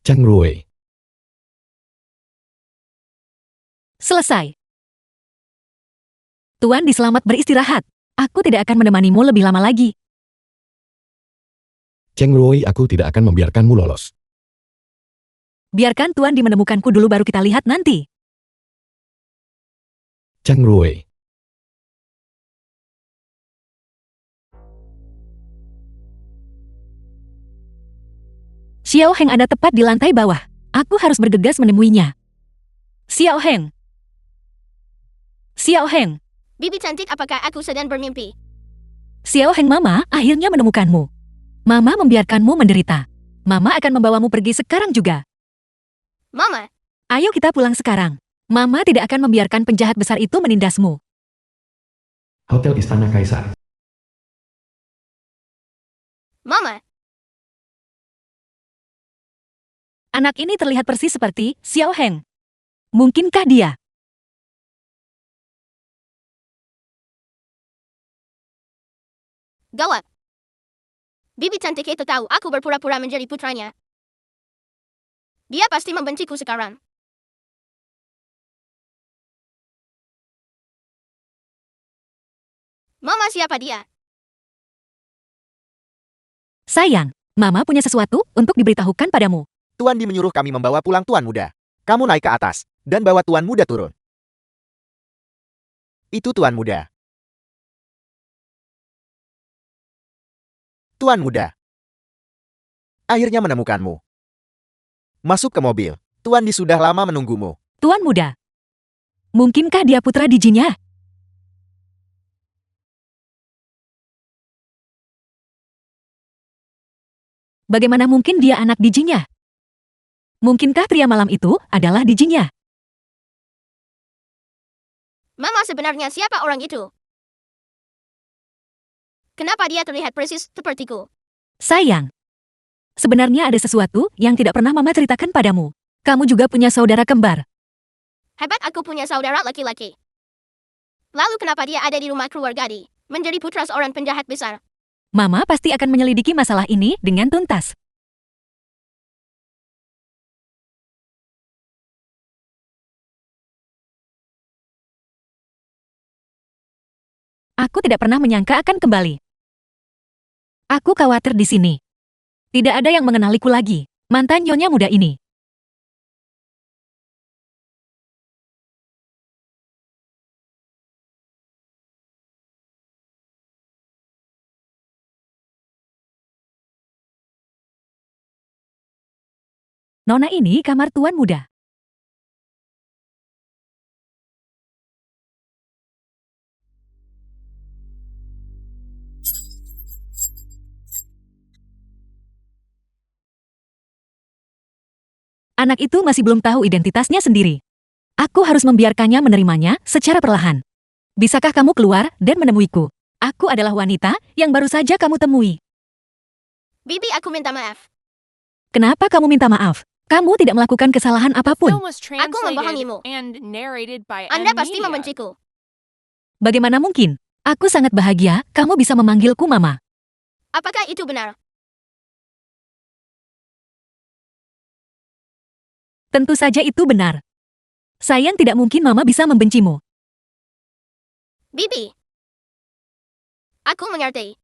Chang Rui. Selesai. Tuan Di, selamat beristirahat. Aku tidak akan menemanimu lebih lama lagi. Cheng Rui, aku tidak akan membiarkanmu lolos. Biarkan Tuan Di menemukanku dulu, baru kita lihat nanti. Cheng Rui. Xiao Heng ada tepat di lantai bawah. Aku harus bergegas menemuinya. Xiao Heng. Xiao Heng. Bibi cantik, apakah aku sedang bermimpi? Xiao Heng, Mama akhirnya menemukanmu. Mama membiarkanmu menderita. Mama akan membawamu pergi sekarang juga. Mama, Ayo kita pulang sekarang. Mama tidak akan membiarkan penjahat besar itu menindasmu. Hotel Istana Kaisar. Mama, Anak ini terlihat persis seperti Xiao Heng. Mungkinkah dia? gawat. Bibi cantik itu tahu aku berpura-pura menjadi putranya. Dia pasti membenciku sekarang. Mama, siapa dia? Sayang, Mama punya sesuatu untuk diberitahukan padamu. Tuan Di menyuruh kami membawa pulang Tuan Muda. Kamu naik ke atas, dan bawa Tuan Muda turun. Itu Tuan Muda. Tuan Muda. Akhirnya menemukanmu. Masuk ke mobil. Tuan Di sudah lama menunggumu. Tuan Muda. Mungkinkah dia putra Diginya? Bagaimana mungkin dia anak Diginya? Mungkinkah pria malam itu adalah Diginya? Mama, sebenarnya siapa orang itu? Kenapa dia terlihat persis sepertiku? Sayang. Sebenarnya ada sesuatu yang tidak pernah Mama ceritakan padamu. Kamu juga punya saudara kembar. Hebat, aku punya saudara laki-laki. Lalu kenapa dia ada di rumah keluarga Di, menjadi putra seorang penjahat besar? Mama pasti akan menyelidiki masalah ini dengan tuntas. Aku tidak pernah menyangka akan kembali. Aku khawatir di sini. Tidak ada yang mengenaliku lagi, mantan nyonya muda ini. Nona, ini kamar Tuan Muda. Anak itu masih belum tahu identitasnya sendiri. Aku harus membiarkannya menerimanya secara perlahan. Bisakah kamu keluar dan menemuiku? Aku adalah wanita yang baru saja kamu temui. Bibi, aku minta maaf. Kenapa kamu minta maaf? Kamu tidak melakukan kesalahan The apapun. film was translated membohongimu. and narrated by Anda M pasti Media. membenciku. Bagaimana mungkin? Aku sangat bahagia kamu bisa memanggilku Mama. Apakah itu benar? Tentu saja itu benar. Sayang, tidak mungkin Mama bisa membencimu. Bibi. Aku mengerti.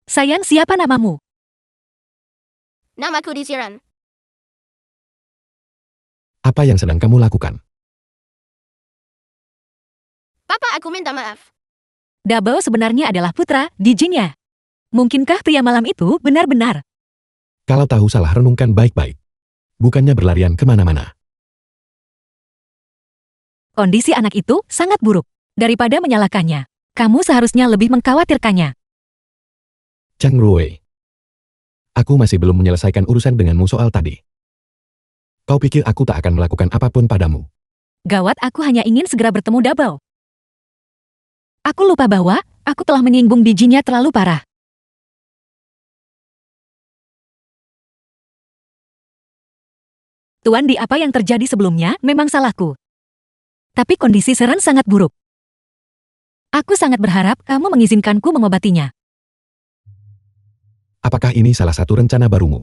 Sayang, siapa namamu? Namaku Ziran. Apa yang sedang kamu lakukan? Papa, aku minta maaf. Dabo sebenarnya adalah putra di Jinnya. Mungkinkah pria malam itu benar-benar? Kalau tahu salah, renungkan baik-baik. Bukannya berlarian kemana-mana. Kondisi anak itu sangat buruk. Daripada menyalahkannya, kamu seharusnya lebih mengkhawatirkannya. Chang Rui. Aku masih belum menyelesaikan urusan denganmu soal tadi. Kau pikir aku tak akan melakukan apapun padamu? Gawat, aku hanya ingin segera bertemu Dabo. Aku lupa bahwa aku telah menyinggung bijinya terlalu parah. Tuan Di, apa yang terjadi sebelumnya memang salahku. Tapi kondisi Seren sangat buruk. Aku sangat berharap kamu mengizinkanku mengobatinya. Apakah ini salah satu rencana barumu?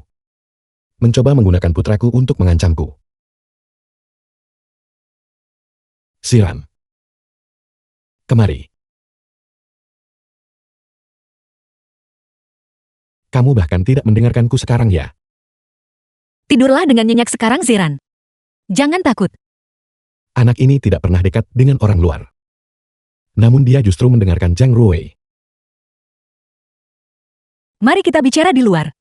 Mencoba menggunakan putraku untuk mengancamku. Siran. Kemari. Kamu bahkan tidak mendengarkanku sekarang ya? Tidurlah dengan nyenyak sekarang, Ziran. Jangan takut. Anak ini tidak pernah dekat dengan orang luar. Namun dia justru mendengarkan Zhang Rui. Mari kita bicara di luar.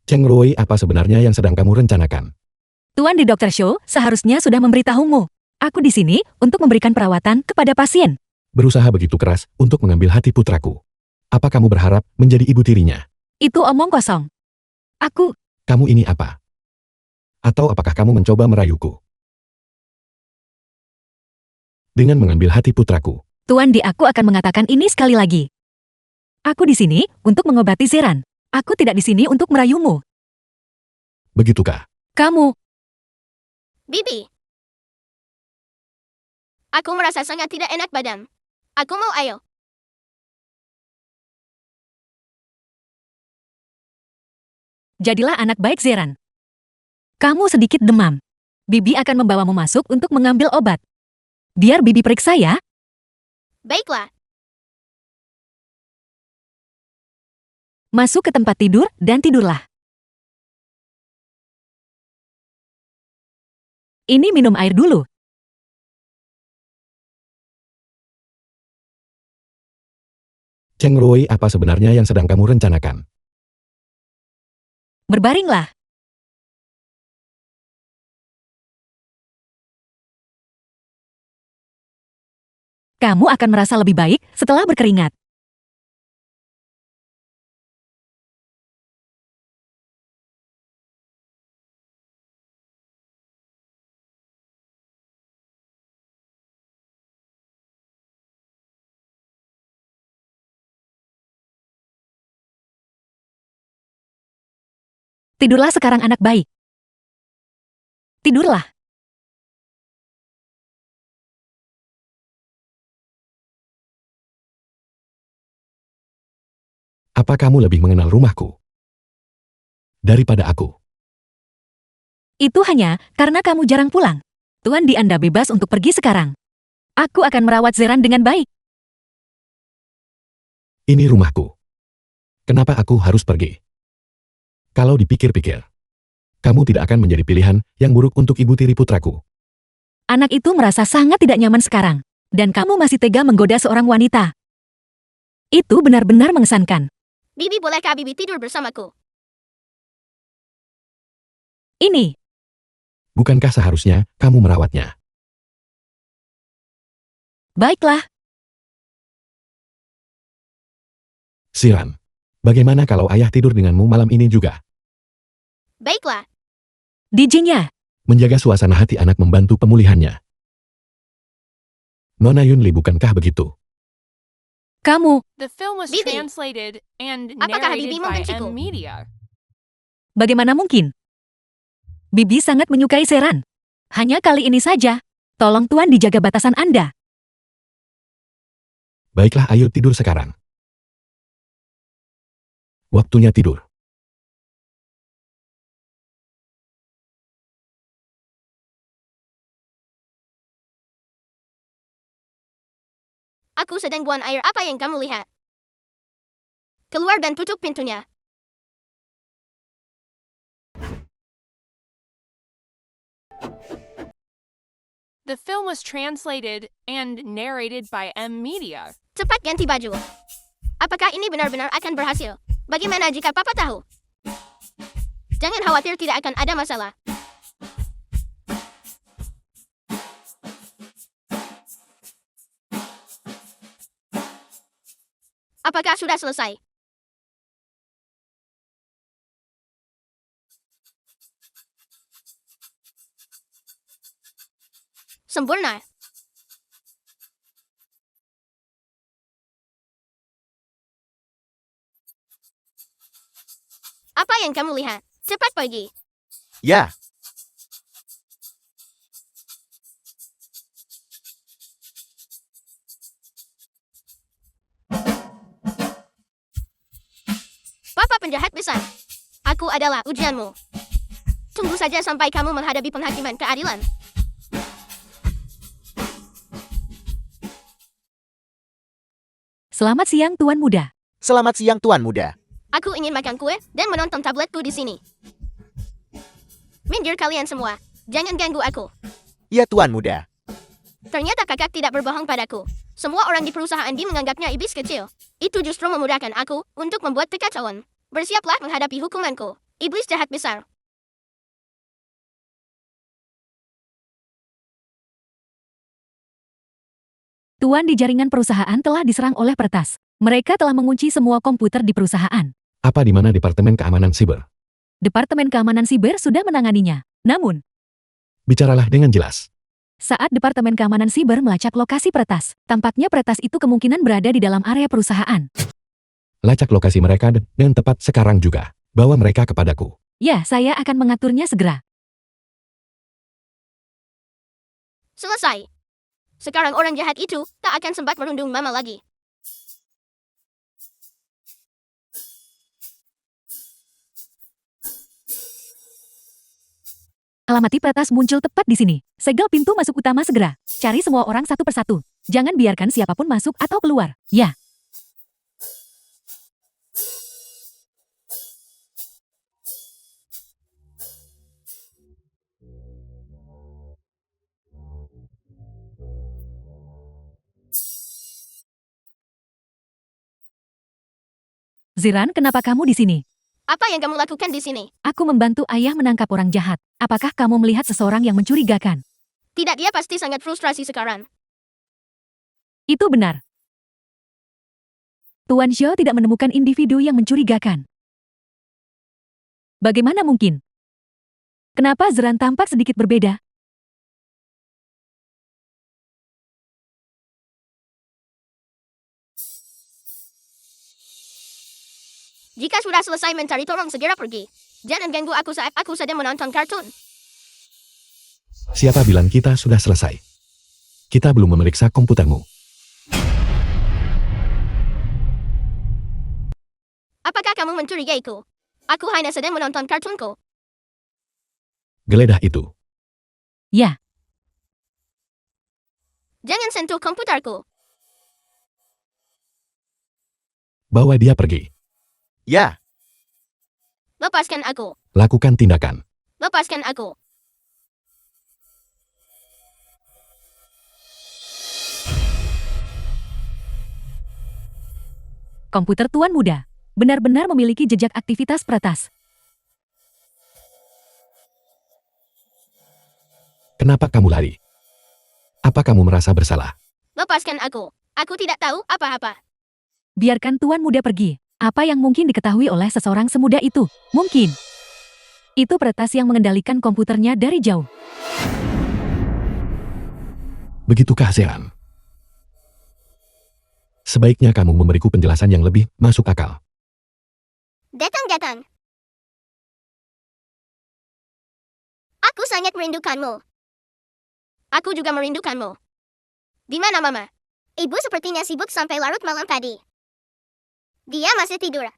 Zhang Rui, apa sebenarnya yang sedang kamu rencanakan? Tuan di Dokter Show seharusnya sudah memberitahumu. Aku di sini untuk memberikan perawatan kepada pasien. Berusaha begitu keras untuk mengambil hati putraku. Apa kamu berharap menjadi ibu tirinya? Itu omong kosong. Kamu ini apa? Atau apakah kamu mencoba merayuku? Dengan mengambil hati putraku. Tuan Di, aku akan mengatakan ini sekali lagi. Aku di sini untuk mengobati Ziran. Aku tidak di sini untuk merayumu. Begitukah? Kamu, Bibi. Aku merasa sangat tidak enak badan. Aku mau ayo. jadilah anak baik, Ziran. Kamu sedikit demam. Bibi akan membawamu masuk untuk mengambil obat. Biar Bibi periksa ya. Baiklah. Masuk ke tempat tidur dan tidurlah. Ini minum air dulu. Zhang Rui, apa sebenarnya yang sedang kamu rencanakan? Berbaringlah. Kamu akan merasa lebih baik setelah berkeringat. Tidurlah sekarang, anak baik. Tidurlah. Apa kamu lebih mengenal rumahku daripada aku? Itu hanya karena kamu jarang pulang. Tuan Di, Anda bebas untuk pergi sekarang. Aku akan merawat Ziran dengan baik. Ini rumahku. Kenapa aku harus pergi? Kalau dipikir-pikir, kamu tidak akan menjadi pilihan yang buruk untuk ibu tiri putraku. Anak itu merasa sangat tidak nyaman sekarang. Dan kamu masih tega menggoda seorang wanita. Itu benar-benar mengesankan. Bibi, bolehkah Bibi tidur bersamaku? Ini, Bukankah seharusnya kamu merawatnya? baiklah. Siran, bagaimana kalau ayah tidur denganmu malam ini juga? Baiklah. DJ-nya. Menjaga suasana hati anak membantu pemulihannya. Nona Yunli, bukankah begitu? Kamu, The film was Bibi. translated and Apakah narrated Bibi by membenciku? M-Media. bagaimana mungkin? Bibi sangat menyukai Seran. Hanya kali ini saja. Tolong Tuan dijaga batasan Anda. Baiklah, ayo tidur sekarang. Waktunya tidur. Aku sedang buang air, apa yang kamu lihat? Keluar dan tutup pintunya. The film was translated and narrated by M-Media. Cepat ganti baju. Apakah ini benar-benar akan berhasil? Bagaimana jika Papa tahu? Jangan khawatir, tidak akan ada masalah. Apakah sudah selesai? Sempurna. Apa yang kamu lihat? Cepat pergi. Ya, Papa penjahat besar. Aku adalah ujianmu. Tunggu saja sampai kamu menghadapi penghakiman keadilan. Selamat siang, Tuan Muda. selamat siang Tuan Muda. Aku ingin makan kue dan menonton tabletku di sini. Minggir kalian semua. Jangan ganggu aku. Ya Tuan Muda. Ternyata kakak tidak berbohong padaku. Semua orang di perusahaan B menganggapnya iblis kecil. Itu justru memudahkan aku untuk membuat kekacauan. Bersiaplah menghadapi hukumanku. Iblis jahat besar. Tuan di jaringan perusahaan telah diserang oleh peretas. Mereka telah mengunci semua komputer di perusahaan. Apa di mana Departemen Keamanan Siber? Departemen Keamanan Siber sudah menanganinya. Namun, Bicaralah dengan jelas. saat Departemen Keamanan Siber melacak lokasi peretas, tampaknya peretas itu kemungkinan berada di dalam area perusahaan. Lacak lokasi mereka dan tepat sekarang juga. Bawa mereka kepadaku. Ya, saya akan mengaturnya segera. Selesai. Sekarang orang jahat itu tak akan sempat merundung Mama lagi. Alamati peretas muncul tepat di sini. Segel pintu masuk utama segera. Cari semua orang satu persatu. Jangan biarkan siapapun masuk atau keluar. Ya. Ziran, kenapa kamu di sini? Apa yang kamu lakukan di sini? Aku membantu ayah menangkap orang jahat. Apakah kamu melihat seseorang yang mencurigakan? Tidak, dia pasti sangat frustrasi sekarang. Itu benar. Tuan Zhou tidak menemukan individu yang mencurigakan. Bagaimana mungkin? Kenapa Ziran tampak sedikit berbeda? Jika sudah selesai mencari, tolong segera pergi. Jangan ganggu aku saat aku sedang menonton kartun. Siapa bilang kita sudah selesai? Kita belum memeriksa komputermu. Apakah kamu mencurigaiku? Aku hanya sedang menonton kartunku. Geledah itu. Ya, Jangan sentuh komputerku. Bawa dia pergi. Ya, Lepaskan aku. Lakukan tindakan. Lepaskan aku. komputer Tuan Muda benar-benar memiliki jejak aktivitas peretas. Kenapa kamu lari? Apa kamu merasa bersalah? Lepaskan aku. Aku tidak tahu apa-apa. Biarkan Tuan Muda pergi. Apa yang mungkin diketahui oleh seseorang semudah itu? Mungkin. Itu peretas yang mengendalikan komputernya dari jauh. Begitukah Zeran? Sebaiknya kamu memberiku penjelasan yang lebih masuk akal. Datang. Aku sangat merindukanmu. Aku juga merindukanmu. Di mana Mama? Ibu sepertinya sibuk sampai larut malam tadi. Dia masih tidur.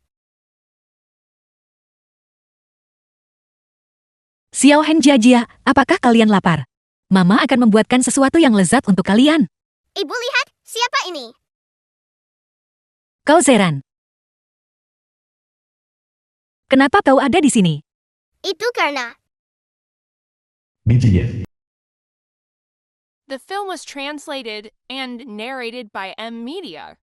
Xiao Heng Jia, apakah kalian lapar? Mama akan membuatkan sesuatu yang lezat untuk kalian. Ibu lihat, siapa ini? Kau Zeran. Kenapa kau ada di sini? Itu karena Bijinya. The film was translated and narrated by M Media.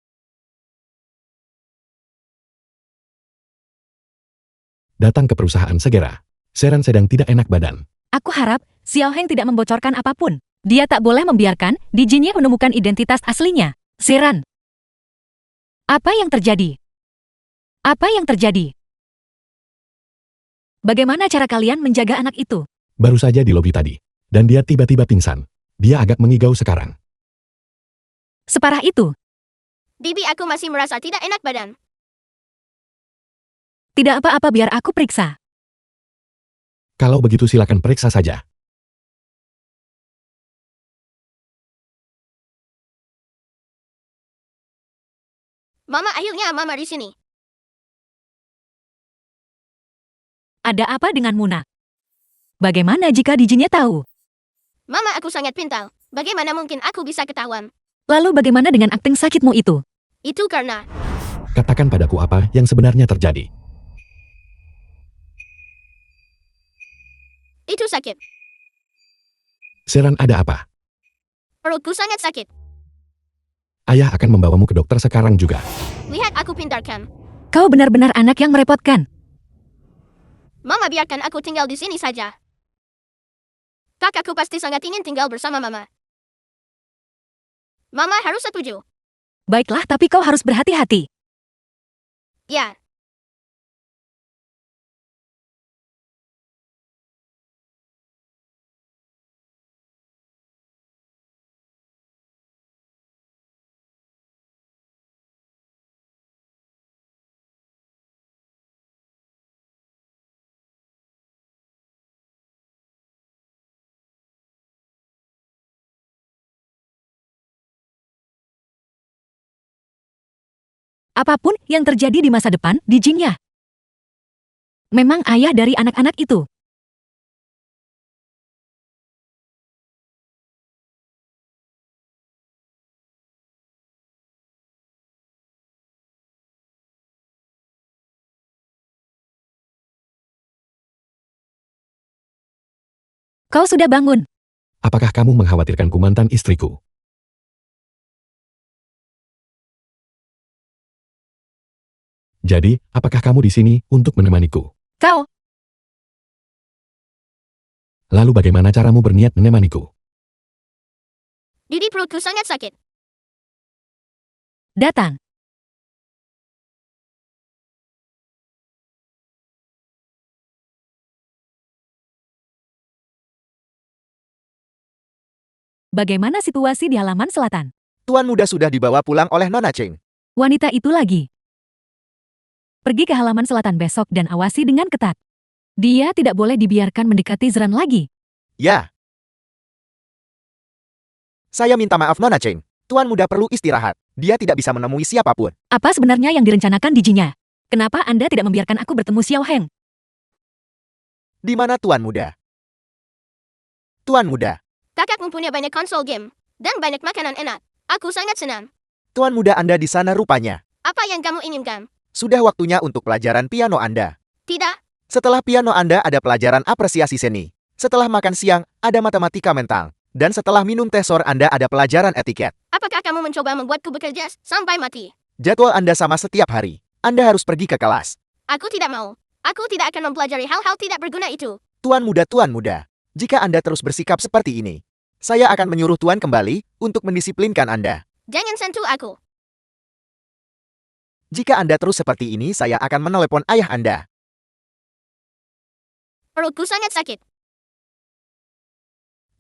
Datang ke perusahaan segera. Zeran sedang tidak enak badan. Aku harap Xiao Heng tidak membocorkan apapun. Dia tak boleh membiarkan Dijinye menemukan identitas aslinya. Zeran. Apa yang terjadi? Apa yang terjadi? Bagaimana cara kalian menjaga anak itu? Baru saja di lobi tadi. Dan dia tiba-tiba pingsan. Dia agak mengigau sekarang. Separah itu. bibi aku masih merasa tidak enak badan. Tidak apa-apa, biar aku periksa. Kalau begitu silakan periksa saja. Mama, akhirnya Mama di sini. Ada apa dengan Muna? Bagaimana jika Dijinye tahu? Mama, aku sangat pintar. Bagaimana mungkin aku bisa ketahuan? Lalu bagaimana dengan akting sakitmu itu? Itu karena Katakan padaku apa yang sebenarnya terjadi. itu sakit. Zeran, ada apa? Perutku sangat sakit. Ayah akan membawamu ke dokter sekarang juga. Lihat, aku pintarkan. Kau benar-benar anak yang merepotkan. Mama, biarkan aku tinggal di sini saja. Kakakku pasti sangat ingin tinggal bersama Mama. Mama harus setuju. Baiklah, tapi kau harus berhati-hati. Ya. Apapun yang terjadi di masa depan, Dijinye memang ayah dari anak-anak itu. Kau sudah bangun. Apakah kamu mengkhawatirkanku, mantan istriku? Jadi, apakah kamu di sini untuk menemaniku? Kau, Lalu bagaimana caramu berniat menemaniku? Jadi perutku sangat sakit. datang. Bagaimana situasi di halaman selatan? Tuan muda sudah dibawa pulang oleh Nona Cheng. Wanita itu lagi. Pergi ke halaman selatan besok dan awasi dengan ketat. Dia tidak boleh dibiarkan mendekati Zeran lagi. Ya. Saya minta maaf Nona Cheng. Tuan muda perlu istirahat. Dia tidak bisa menemui siapapun. Apa sebenarnya yang direncanakan Dijinye? Kenapa Anda tidak membiarkan aku bertemu Xiao Heng? Di mana Tuan muda? Tuan muda. Kakak mempunyai banyak konsol game. Dan banyak makanan enak. Aku sangat senang. Tuan muda Anda di sana rupanya. Apa yang kamu inginkan? Sudah waktunya untuk pelajaran piano Anda. Tidak. Setelah piano Anda ada pelajaran apresiasi seni. Setelah makan siang, ada matematika mental. Dan setelah minum teh sore Anda ada pelajaran etiket. Apakah kamu mencoba membuatku bekerja sampai mati? Jadwal Anda sama setiap hari. Anda harus pergi ke kelas. Aku tidak mau. Aku tidak akan mempelajari hal-hal tidak berguna itu. Tuan muda. Jika Anda terus bersikap seperti ini, saya akan menyuruh Tuan kembali untuk mendisiplinkan Anda. Jangan sentuh aku. Jika Anda terus seperti ini, saya akan menelepon ayah Anda. Perutku sangat sakit.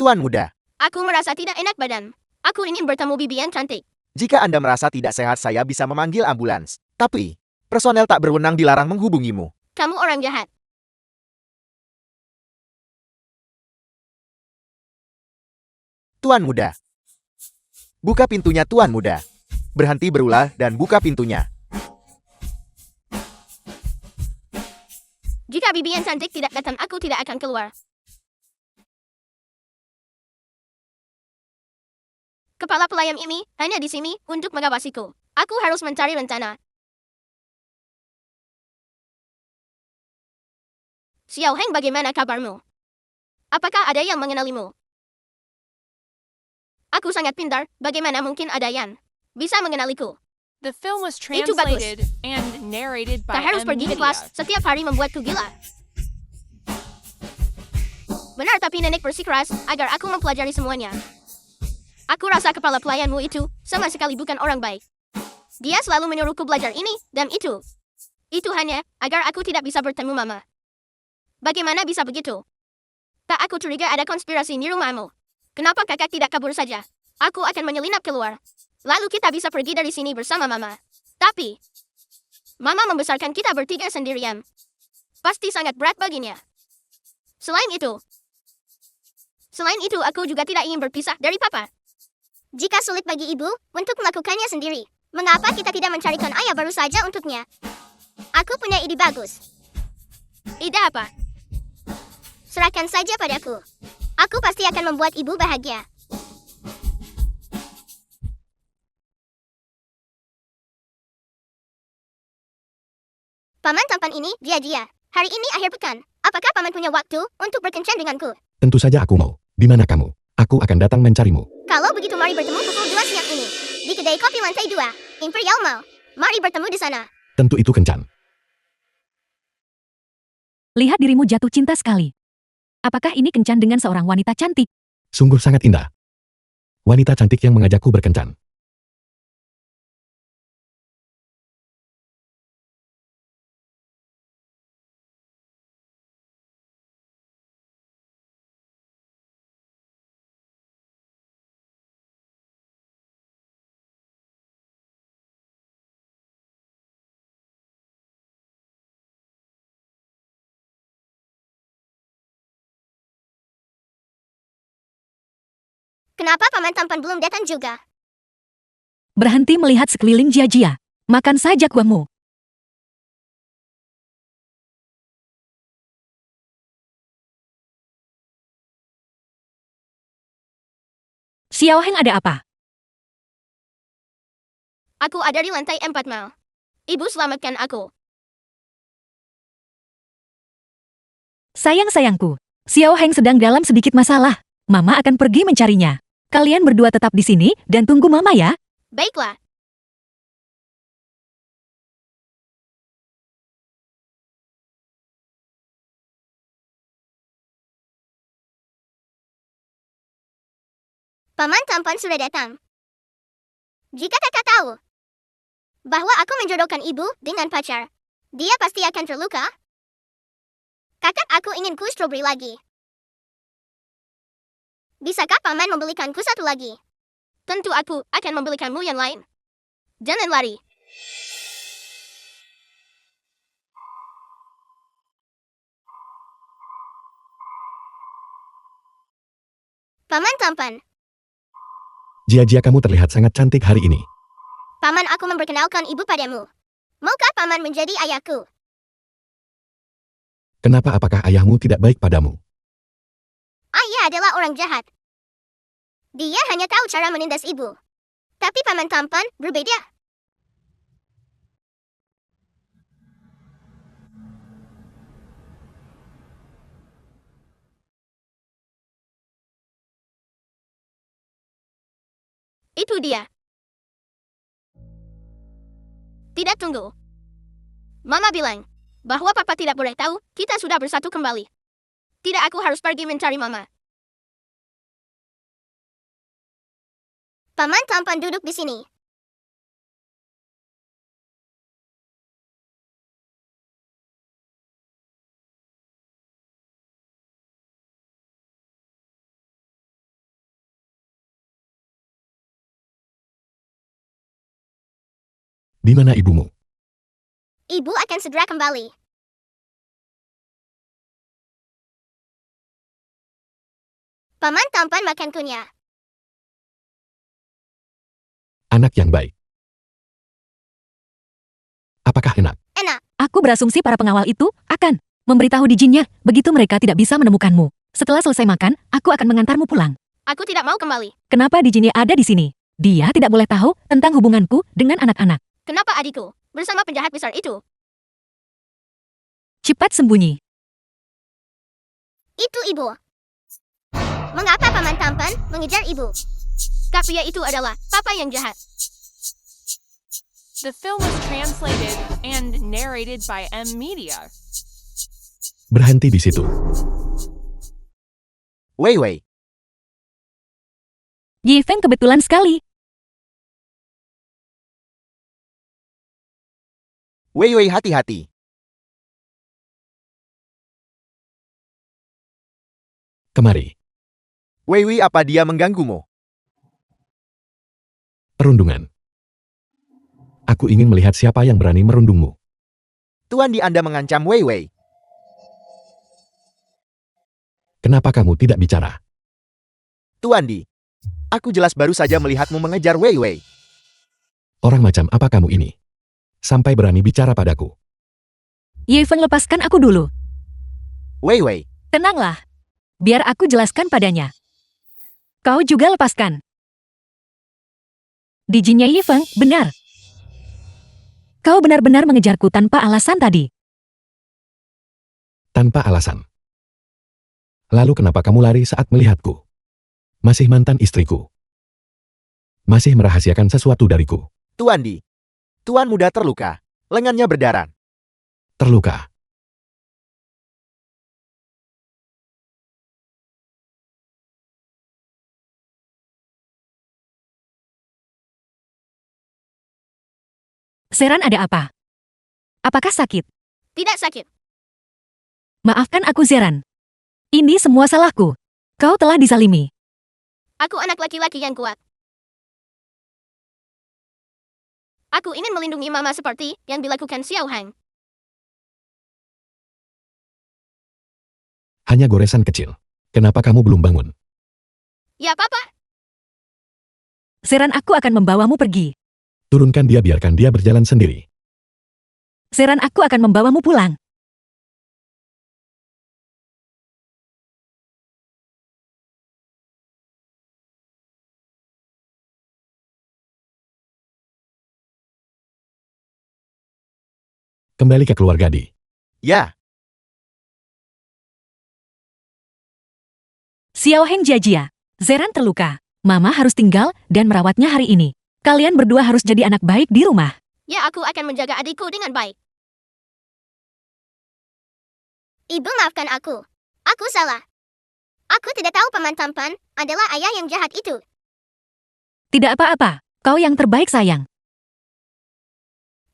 Tuan muda, Aku merasa tidak enak badan. Aku ingin bertemu bibi yang cantik. jika Anda merasa tidak sehat, saya bisa memanggil ambulans. Tapi, personel tak berwenang dilarang menghubungimu. Kamu orang jahat. Tuan muda. Buka pintunya, Tuan muda. Berhenti berulah dan buka pintunya. Jika bibi yang cantik tidak datang, aku tidak akan keluar. Kepala pelayan ini hanya di sini untuk mengawasiku. Aku harus mencari rencana. Xiao Heng, bagaimana kabarmu? Apakah ada yang mengenalimu? Aku sangat pintar, bagaimana mungkin ada yang bisa mengenaliku? The film was Itu bagus. translated and narrated by Tak harus M pergi ke Media. kelas, setiap hari membuatku gila. Benar, tapi nenek bersikeras agar aku mempelajari semuanya. Aku rasa kepala pelayanmu itu sama sekali bukan orang baik. Dia selalu menyuruhku belajar ini dan itu. Itu hanya agar aku tidak bisa bertemu mama. Bagaimana bisa begitu? Tak, aku curiga ada konspirasi di rumahmu. Kenapa kakak tidak kabur saja? Aku akan menyelinap keluar. Lalu kita bisa pergi dari sini bersama mama. Tapi, mama membesarkan kita bertiga sendirian. Pasti sangat berat baginya. Selain itu, aku juga tidak ingin berpisah dari papa. Jika sulit bagi ibu untuk melakukannya sendiri, mengapa kita tidak mencarikan ayah baru saja untuknya? Aku punya ide bagus. Ide apa? Serahkan saja padaku. Aku pasti akan membuat ibu bahagia. Paman tampan ini, dia. Hari ini akhir pekan. Apakah paman punya waktu untuk berkencan denganku? Tentu saja aku mau. Di mana kamu? Aku akan datang mencarimu. Kalau begitu mari bertemu pukul 2 siang ini. Di kedai kopi lantai 2, Imperial Mall. Mari bertemu di sana. Tentu itu kencan. Lihat dirimu jatuh cinta sekali. Apakah ini kencan dengan seorang wanita cantik? Sungguh sangat indah. Wanita cantik yang mengajakku berkencan. Kenapa paman tampan belum datang juga? Berhenti melihat sekeliling Jia-Jia. Makan saja kuahmu. Xiao Heng, ada apa? Aku ada di lantai 4 Mal. Ibu selamatkan aku. Sayang-sayangku, Xiao Heng sedang dalam sedikit masalah. Mama akan pergi mencarinya. Kalian berdua tetap di sini dan tunggu Mama ya. Baiklah. Paman tampan sudah datang. Jika kakak tahu bahwa aku menjodohkan ibu dengan pacar, dia pasti akan terluka. Kakak, aku ingin kue stroberi lagi. Bisakah paman membelikanku satu lagi? Tentu aku akan membelikanmu yang lain. Jangan lari. Paman tampan. Jia-Jia, kamu terlihat sangat cantik hari ini. Paman, aku memperkenalkan ibu padamu. Maukah paman menjadi ayahku? Kenapa, apakah ayahmu tidak baik padamu? Ayah adalah orang jahat. Dia hanya tahu cara menindas ibu. Tapi paman tampan berbeda. Itu dia. Tidak, tunggu. Mama bilang bahwa papa tidak boleh tahu kita sudah bersatu kembali. Tidak, aku harus pergi mencari mama. Paman tampan duduk di sini. Di mana ibumu? Ibu akan segera kembali. Paman tampan makan kunyah. Anak yang baik. Apakah enak? Enak. Aku berasumsi para pengawal itu akan memberitahu Dijinnya begitu mereka tidak bisa menemukanmu. Setelah selesai makan, aku akan mengantarmu pulang. Aku tidak mau kembali. Kenapa Dijinnya ada di sini? Dia tidak boleh tahu tentang hubunganku dengan anak-anak. Kenapa adikku bersama penjahat besar itu? Cepat sembunyi. Itu ibu. Mengapa paman tampan mengejar ibu? Kak pria itu adalah papa yang jahat. The film was translated and narrated by M Media. Berhenti di situ. Wei Wei, Yi Feng kebetulan sekali. Wei Wei hati-hati. Kemari. Wei Wei, apa dia mengganggumu? Perundungan. Aku ingin melihat siapa yang berani merundungmu. Tuan Di, Anda mengancam Wei Wei. Kenapa kamu tidak bicara? Tuan Di, aku jelas baru saja melihatmu mengejar Wei Wei. Orang macam apa kamu ini? Sampai berani bicara padaku. Yi Feng, lepaskan aku dulu. Wei Wei, Tenanglah. Biar aku jelaskan padanya. Kau juga lepaskan. Dijinnya Yi Feng, benar. Kau benar-benar mengejarku tanpa alasan tadi. Tanpa alasan. Lalu kenapa kamu lari saat melihatku? Masih mantan istriku. Masih merahasiakan sesuatu dariku. Tuan Di. Tuan muda terluka. Lengannya berdarah. Terluka. Seran, ada apa? Apakah sakit? Tidak sakit. Maafkan aku, Zeran. Ini semua salahku. Kau telah disalimi. Aku anak laki-laki yang kuat. Aku ingin melindungi mama seperti yang dilakukan Xiao Hang. Hanya goresan kecil. Kenapa kamu belum bangun? Ya papa, Zeran, aku akan membawamu pergi. Turunkan dia, biarkan dia berjalan sendiri. Zeran, aku akan membawamu pulang. Kembali ke keluarga Di. Ya, Xiao Heng Jia. Zeran terluka. Mama harus tinggal dan merawatnya hari ini. Kalian berdua harus jadi anak baik di rumah. ya aku akan menjaga adikku dengan baik. Ibu, maafkan aku. Aku salah. Aku tidak tahu paman tampan adalah ayah yang jahat itu. Tidak apa-apa. Kau yang terbaik, sayang.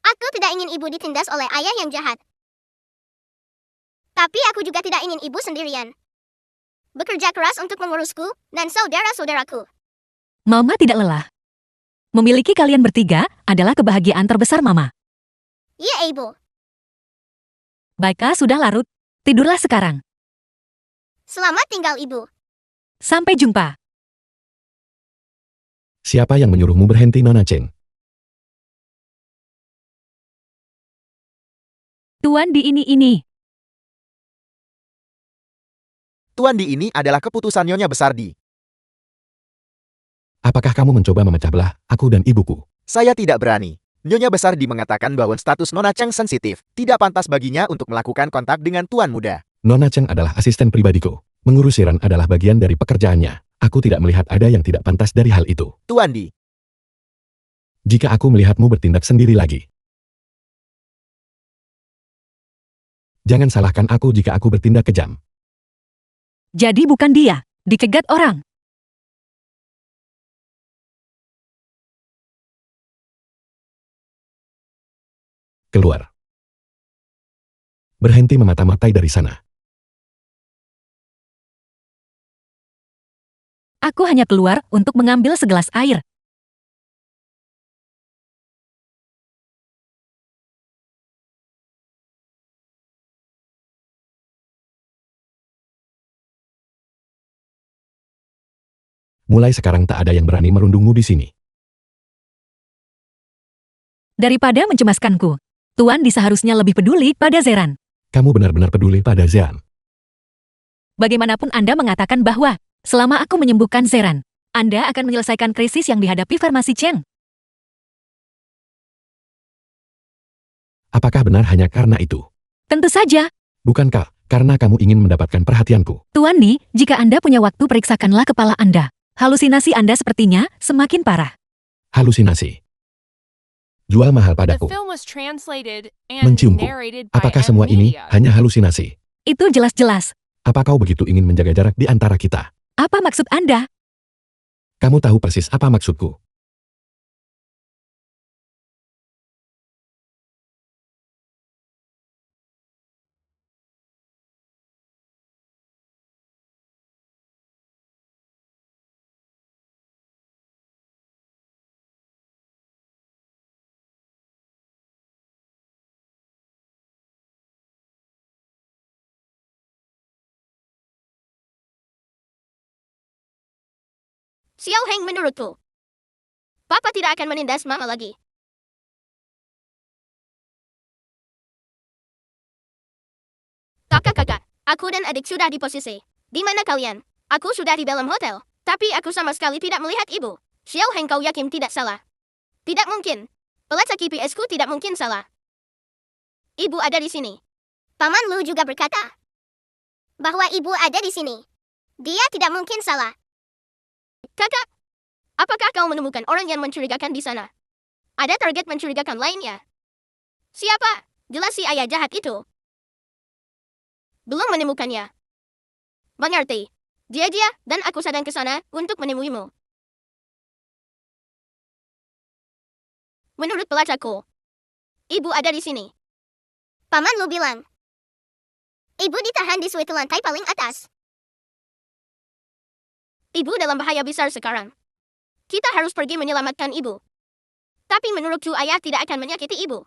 Aku tidak ingin ibu ditindas oleh ayah yang jahat. Tapi aku juga tidak ingin ibu sendirian. Bekerja keras untuk mengurusku dan saudara-saudaraku. Mama tidak lelah. Memiliki kalian bertiga adalah kebahagiaan terbesar Mama. Iya, ibu. Baiklah, sudah larut. Tidurlah sekarang. Selamat tinggal, ibu. Sampai jumpa. Siapa yang menyuruhmu berhenti, Nona Cheng? Tuan Di, ini. Tuan Di, ini adalah keputusan Nyonya Besar Di. Apakah kamu mencoba memecah belah aku dan ibuku? Saya tidak berani. Nyonya Besar Di mengatakan bahwa status Nona Cheng sensitif. Tidak pantas baginya untuk melakukan kontak dengan Tuan Muda. Nona Cheng adalah asisten pribadiku. Mengurus Siran adalah bagian dari pekerjaannya. Aku tidak melihat ada yang tidak pantas dari hal itu. Tuan Di, Jika aku melihatmu bertindak sendiri lagi. Jangan salahkan aku jika aku bertindak kejam. Jadi bukan dia. Dikegat orang. Keluar. Berhenti memata-matai dari sana. Aku hanya keluar untuk mengambil segelas air. Mulai sekarang tak ada yang berani merundungmu di sini. Daripada mencemaskanku, Tuan Di seharusnya lebih peduli pada Zeran. Kamu benar-benar peduli pada Zeran. Bagaimanapun Anda mengatakan bahwa, selama aku menyembuhkan Zeran, Anda akan menyelesaikan krisis yang dihadapi Farmasi Cheng. Apakah benar hanya karena itu? Tentu saja. Bukankah karena kamu ingin mendapatkan perhatianku? Tuan Di, jika Anda punya waktu periksakanlah kepala Anda. Halusinasi Anda sepertinya semakin parah. Halusinasi. Jual mahal The padaku. film was translated and Menciumku. narrated by Apakah M semua ini Media. hanya halusinasi? Itu jelas-jelas. Apa kau begitu ingin menjaga jarak di antara kita? Apa maksud Anda? Kamu tahu persis apa maksudku. Xiao Heng menurutku. Papa tidak akan menindas Mama lagi. Kakak-kakak, aku dan adik sudah di posisi. Di mana kalian? Aku sudah di dalam hotel, tapi aku sama sekali tidak melihat ibu. Xiao Heng, kau yakin tidak salah? Tidak mungkin. Pelacak GPS-ku tidak mungkin salah. Ibu ada di sini. Paman Lu juga berkata bahwa ibu ada di sini. Dia tidak mungkin salah. Kakak, apakah kau menemukan orang yang mencurigakan di sana? Ada target mencurigakan lainnya? Siapa? Jelas si ayah jahat itu. Belum menemukannya. Mengerti. Dia dan aku sedang ke sana untuk menemuimu. Menurut pelacakku, ibu ada di sini. Paman Lu bilang, ibu ditahan di suite lantai paling atas. Ibu dalam bahaya besar sekarang. Kita harus pergi menyelamatkan ibu. Tapi menurutku ayah tidak akan menyakiti ibu.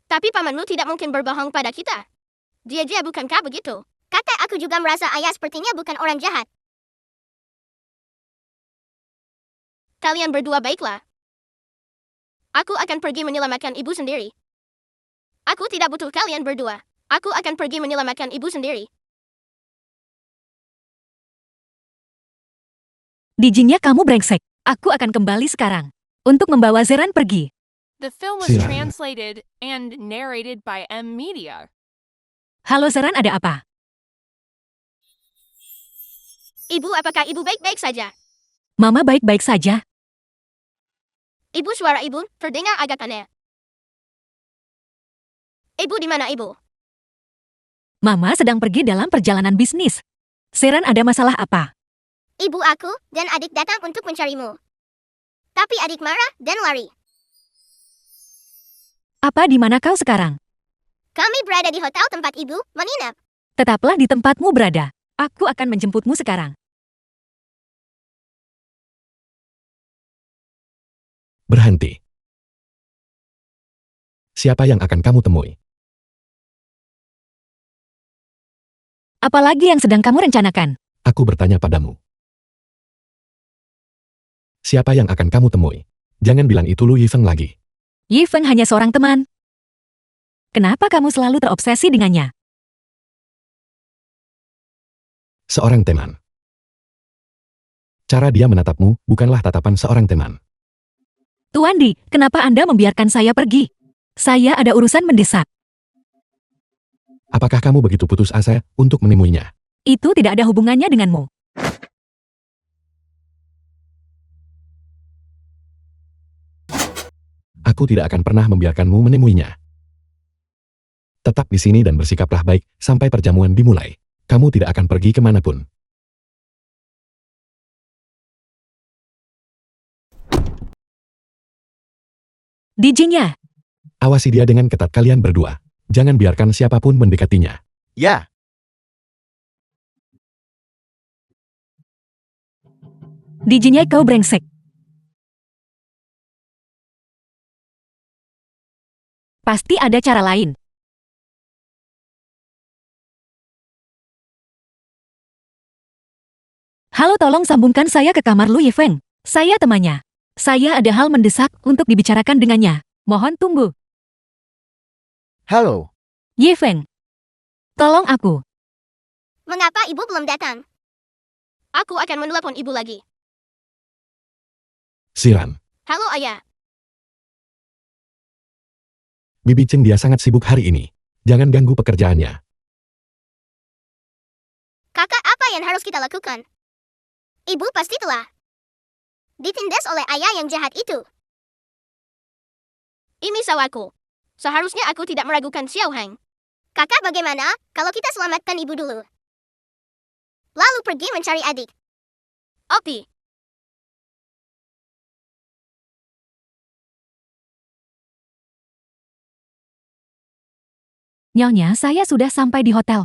Tapi Paman Lu tidak mungkin berbohong pada kita. Dia bukankah begitu? Kakak, aku juga merasa ayah sepertinya bukan orang jahat. Kalian berdua baiklah. Aku akan pergi menyelamatkan ibu sendiri. Aku tidak butuh kalian berdua. Aku akan pergi menyelamatkan ibu sendiri. Dijinya kamu brengsek. Aku akan kembali sekarang. Untuk membawa Zeran pergi. The film was Silakan. translated and narrated by M Media. Halo Zeran, ada apa? Ibu, apakah ibu baik-baik saja? Mama baik-baik saja. Ibu, suara ibu terdengar agak aneh. Ibu, di mana ibu? Mama sedang pergi dalam perjalanan bisnis. Zeran, ada masalah apa? Ibu, aku dan adik datang untuk mencarimu. Tapi adik marah dan lari. Apa di mana kau sekarang? Kami berada di hotel tempat ibu menginap. Tetaplah di tempatmu berada. Aku akan menjemputmu sekarang. Berhenti. Siapa yang akan kamu temui? Apalagi yang sedang kamu rencanakan? Aku bertanya padamu. Siapa yang akan kamu temui? Jangan bilang itu Lu Yifeng lagi. Yi Feng hanya seorang teman. Kenapa kamu selalu terobsesi dengannya? Seorang teman. Cara dia menatapmu bukanlah tatapan seorang teman. Tuan Di, kenapa Anda membiarkan saya pergi? Saya ada urusan mendesak. Apakah kamu begitu putus asa untuk menemuinya? Itu tidak ada hubungannya denganmu. Aku tidak akan pernah membiarkanmu menemuinya. Tetap di sini dan bersikaplah baik sampai perjamuan dimulai. Kamu tidak akan pergi kemanapun. Dijinya. Awasi dia dengan ketat kalian berdua. Jangan biarkan siapapun mendekatinya. Ya, Dijinya kau brengsek. Pasti ada cara lain. Halo, tolong sambungkan saya ke kamar Lu Yifeng. Saya temannya. Saya ada hal mendesak untuk dibicarakan dengannya. Mohon tunggu. Halo, Yifeng. Tolong aku. Mengapa ibu belum datang? Aku akan menelepon ibu lagi. Siran. Halo ayah. Bibi Cheng dia sangat sibuk hari ini. Jangan ganggu pekerjaannya. Kakak, apa yang harus kita lakukan? Ibu pasti telah ditindas oleh ayah yang jahat itu. Ini salahku. Seharusnya aku tidak meragukan Xiao Hang. Kakak, bagaimana kalau kita selamatkan ibu dulu? Lalu pergi mencari adik. Opti. Nyonya, saya sudah sampai di hotel.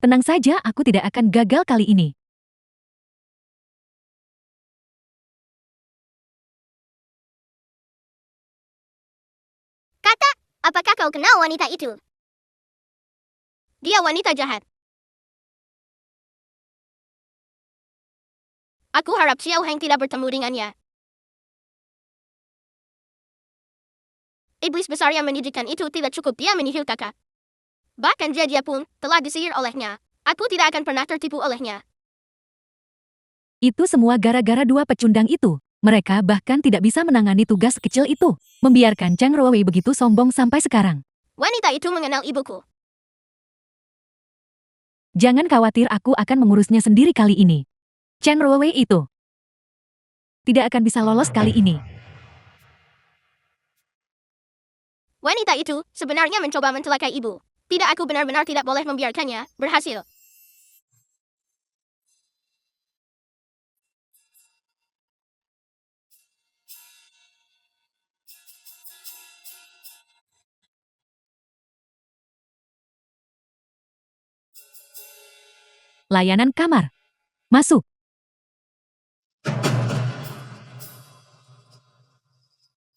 Tenang saja, aku tidak akan gagal kali ini. Kakak, apakah kau kenal wanita itu? Dia wanita jahat. Aku harap Xiao Hang tidak bertemu dengannya. Iblis besar yang menyedihkan itu tidak cukup dia menyihir kakak. Bahkan dia pun telah disihir olehnya. Aku tidak akan pernah tertipu olehnya. Itu semua gara-gara dua pecundang itu. Mereka bahkan tidak bisa menangani tugas kecil itu. Membiarkan Cheng Ruowei begitu sombong sampai sekarang. Wanita itu mengenal ibuku. Jangan khawatir, aku akan mengurusnya sendiri kali ini. Cheng Ruowei itu tidak akan bisa lolos kali ini. Wanita itu sebenarnya mencoba mencelakai ibu. Tidak, aku benar-benar tidak boleh membiarkannya berhasil. Layanan kamar. Masuk.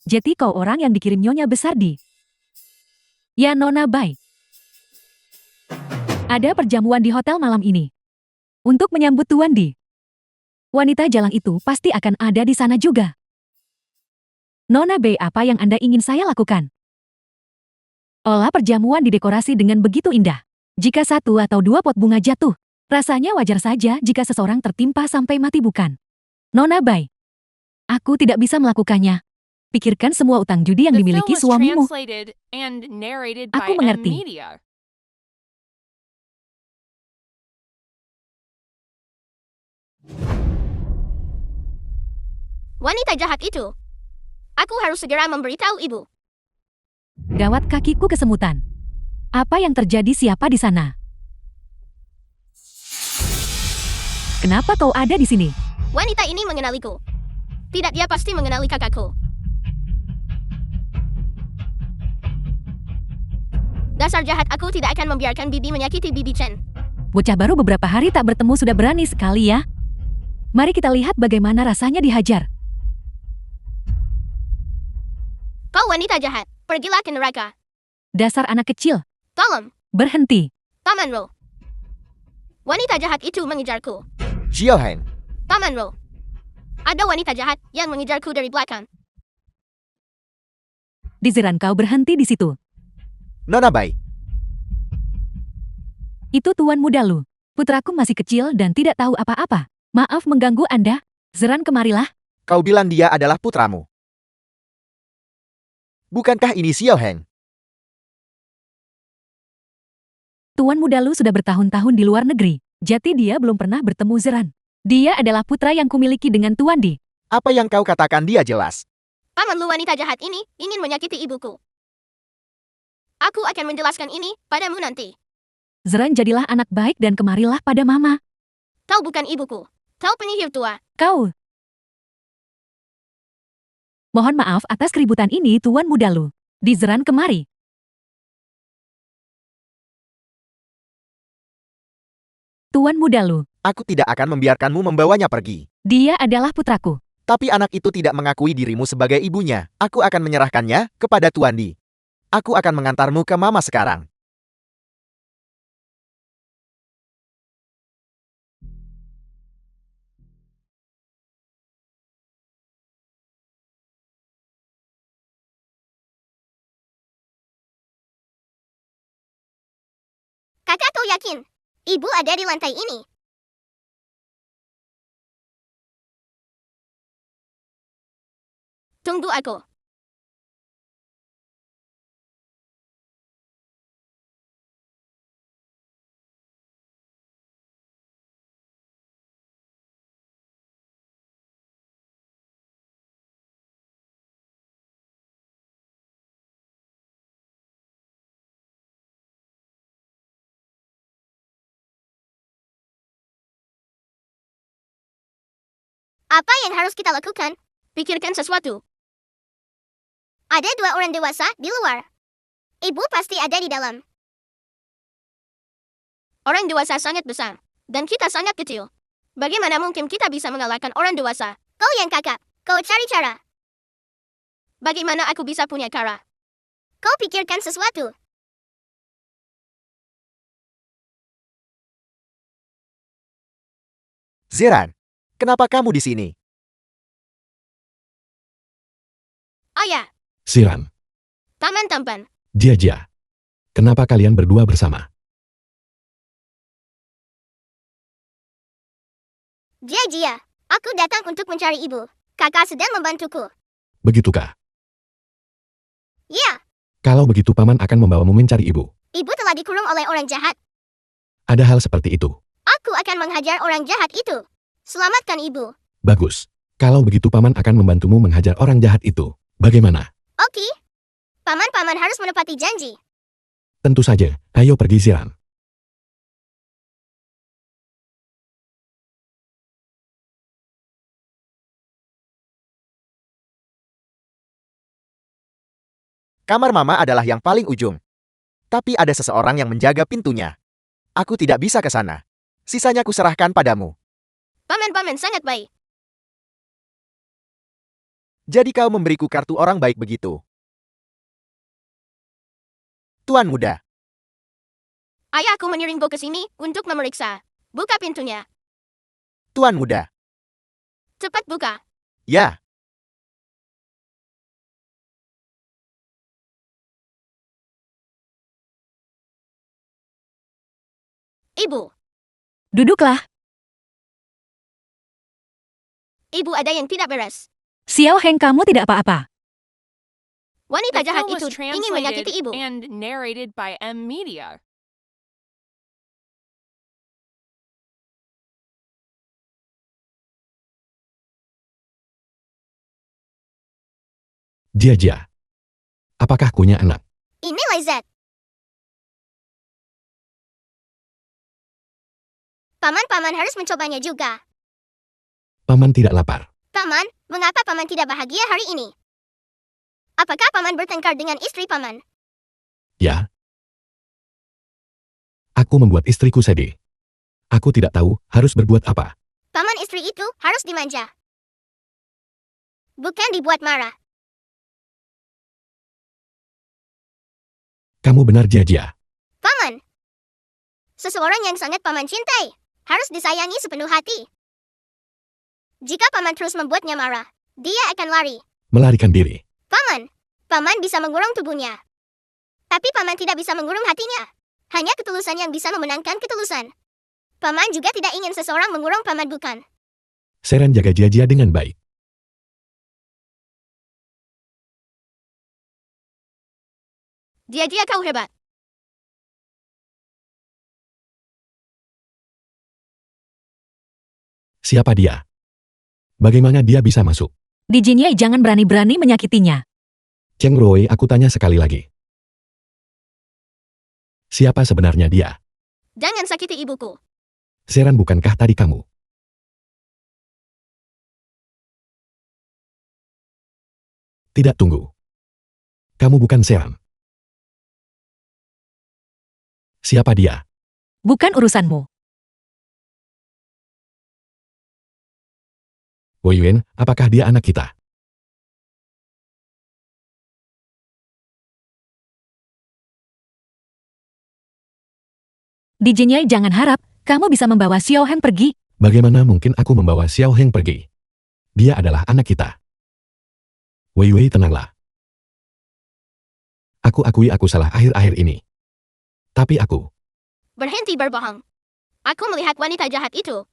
Jadi kau orang yang dikirim Nyonya Besar di. Ya, Nona Bai. Ada perjamuan di hotel malam ini. Untuk menyambut Tuan Di. Wanita jalang itu pasti akan ada di sana juga. Nona Bai, apa yang Anda ingin saya lakukan? Olah perjamuan didekorasi dengan begitu indah. Jika 1 atau 2 pot bunga jatuh, rasanya wajar saja jika seseorang tertimpa sampai mati, bukan? Nona Bai. Aku tidak bisa melakukannya. Pikirkan semua utang judi yang The film dimiliki was suamimu. translated and narrated Aku by M mengerti. Media. Wanita jahat itu. Aku harus segera memberitahu ibu. Gawat, kakiku kesemutan. Apa yang terjadi? Siapa di sana? Kenapa kau ada di sini? Wanita ini mengenaliku. Tidak, dia pasti mengenali kakakku. Dasar jahat, aku tidak akan membiarkan Bibi menyakiti Bibi Chen. Bocah baru beberapa hari tak bertemu sudah berani sekali ya. Mari kita lihat bagaimana rasanya dihajar. Kau wanita jahat, pergilah ke neraka. Dasar anak kecil, Tolong, berhenti. Paman Ro. Wanita jahat itu mengejarku. Xiao Hang. Paman Ro. Ada wanita jahat yang mengejarku dari belakang. Diziran, kau berhenti di situ. Nona Bai. Itu tuan muda Lu. Putraku masih kecil dan tidak tahu apa-apa. Maaf mengganggu Anda. Zeran, kemarilah. Kau bilang dia adalah putramu. Bukankah ini Xiao Hang? Tuan muda Lu sudah bertahun-tahun di luar negeri. Jadi dia belum pernah bertemu Zeran. Dia adalah putra yang kumiliki dengan Tuan Di. Apa yang kau katakan dia jelas. Paman Lu, wanita jahat ini ingin menyakiti ibuku. Aku akan menjelaskan ini padamu nanti. Zeran, jadilah anak baik dan kemarilah pada mama. Kau bukan ibuku. Kau penyihir tua. Kau. Mohon maaf atas keributan ini, Tuan muda Lu. Dizeran, kemari. Tuan muda Lu, Aku tidak akan membiarkanmu membawanya pergi. dia adalah putraku. Tapi anak itu tidak mengakui dirimu sebagai ibunya. Aku akan menyerahkannya kepada Tuan Di. Aku akan mengantarmu ke mama sekarang. Kakak kau yakin? Ibu ada di lantai ini. Tunggu aku. Apa yang harus kita lakukan? Pikirkan sesuatu. Ada 2 orang dewasa di luar. Ibu pasti ada di dalam. Orang dewasa sangat besar, dan kita sangat kecil. Bagaimana mungkin kita bisa mengalahkan orang dewasa? Kau yang kakak, kau cari cara. Bagaimana aku bisa punya cara? Kau pikirkan sesuatu. Zeran, kenapa kamu di sini? Ayah, Siran, taman tampan. Jia. Kenapa kalian berdua bersama? Jia, aku datang untuk mencari ibu. Kakak sedang membantuku. Begitukah? Ya, Kalau begitu paman akan membawamu mencari ibu. ibu telah dikurung oleh orang jahat. Ada hal seperti itu. Aku akan menghajar orang jahat itu. Selamatkan ibu. Bagus. Kalau begitu paman akan membantumu menghajar orang jahat itu. Bagaimana? Oke. Paman-paman harus menepati janji. Tentu saja. Ayo pergi Siran. Kamar mama adalah yang paling ujung. Tapi ada seseorang yang menjaga pintunya. Aku tidak bisa ke sana. Sisanya kuserahkan padamu. Paman-paman sangat baik. Jadi kau memberiku kartu orang baik begitu. Tuan muda, Ayahku mengirimku ke sini untuk memeriksa. Buka pintunya. tuan muda. Cepat buka. Ya, Ibu. Duduklah. Ibu ada yang tidak beres. Xiao Heng, kamu tidak apa-apa. Wanita The jahat film itu was ingin menyakiti translated ibu. and narrated by M Media. Jia. Apakah punya anak? Ini Lizette. Paman-paman harus mencobanya juga. Paman tidak lapar. Paman, mengapa paman tidak bahagia hari ini? Apakah paman bertengkar dengan istri paman? Ya. Aku membuat istriku sedih. Aku tidak tahu harus berbuat apa. Paman istri itu harus dimanja. Bukan dibuat marah. Kamu benar Jia. Paman. Seseorang yang sangat paman cintai harus disayangi sepenuh hati. Jika paman terus membuatnya marah, dia akan lari. Melarikan diri. Paman bisa mengurung tubuhnya. Tapi paman tidak bisa mengurung hatinya. Hanya ketulusan yang bisa memenangkan ketulusan. Paman juga tidak ingin seseorang mengurung paman, bukan? Seren jaga Jia dengan baik. Dia kau hebat. Siapa dia? Bagaimana dia bisa masuk? Di Jinyai jangan berani-berani menyakitinya. Cheng Roi, aku tanya sekali lagi. Siapa sebenarnya dia? Jangan sakiti ibuku. Seren bukankah tadi kamu? Tidak, tunggu. Kamu bukan Seren. Siapa dia? Bukan urusanmu. Wei Wen, apakah dia anak kita? Di Jinyai jangan harap kamu bisa membawa Xiao Heng pergi. Bagaimana mungkin aku membawa Xiao Heng pergi? Dia adalah anak kita. Wei Wei, tenanglah. Aku akui aku salah akhir-akhir ini. Tapi aku Berhenti berbohong. Aku melihat wanita jahat itu.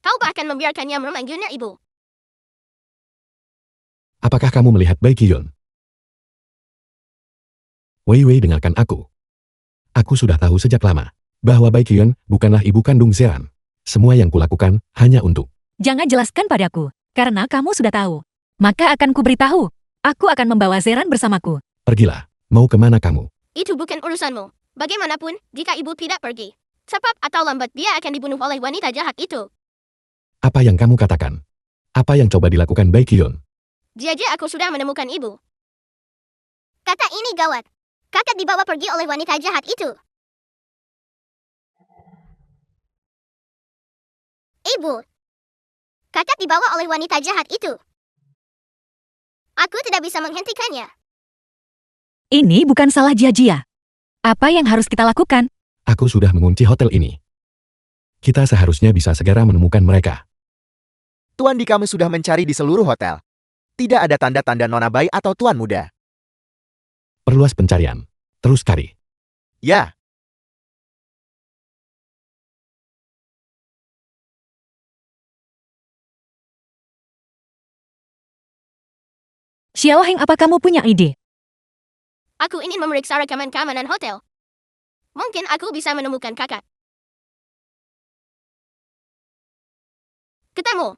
Kau bahkan membiarkannya memanggilnya ibu. Apakah kamu melihat Baekhyun? Wei Wei, dengarkan aku. Aku sudah tahu sejak lama bahwa Baekhyun bukanlah ibu kandung Zeran. Semua yang kulakukan hanya untuk... Jangan jelaskan padaku, karena kamu sudah tahu. Maka akan kuberitahu. Aku akan membawa Zeran bersamaku. Pergilah. Mau kemana kamu? Itu bukan urusanmu. Bagaimanapun, jika ibu tidak pergi, cepat atau lambat dia akan dibunuh oleh wanita jahat itu. Apa yang kamu katakan? Apa yang coba dilakukan Baekhyun? Dia aku sudah menemukan ibu. Kakak, ini gawat. Kakak dibawa pergi oleh wanita jahat itu. Ibu. Kakak dibawa oleh wanita jahat itu. Aku tidak bisa menghentikannya. Ini bukan salah Jia. Apa yang harus kita lakukan? Aku sudah mengunci hotel ini. Kita seharusnya bisa segera menemukan mereka. Tuan Di, kami sudah mencari di seluruh hotel. Tidak ada tanda-tanda nona bayi atau tuan muda. Perluas pencarian. Terus cari. Ya, Xiao Heng, apa kamu punya ide? Aku ingin memeriksa rekaman keamanan hotel. Mungkin aku bisa menemukan kakak. Ketemu.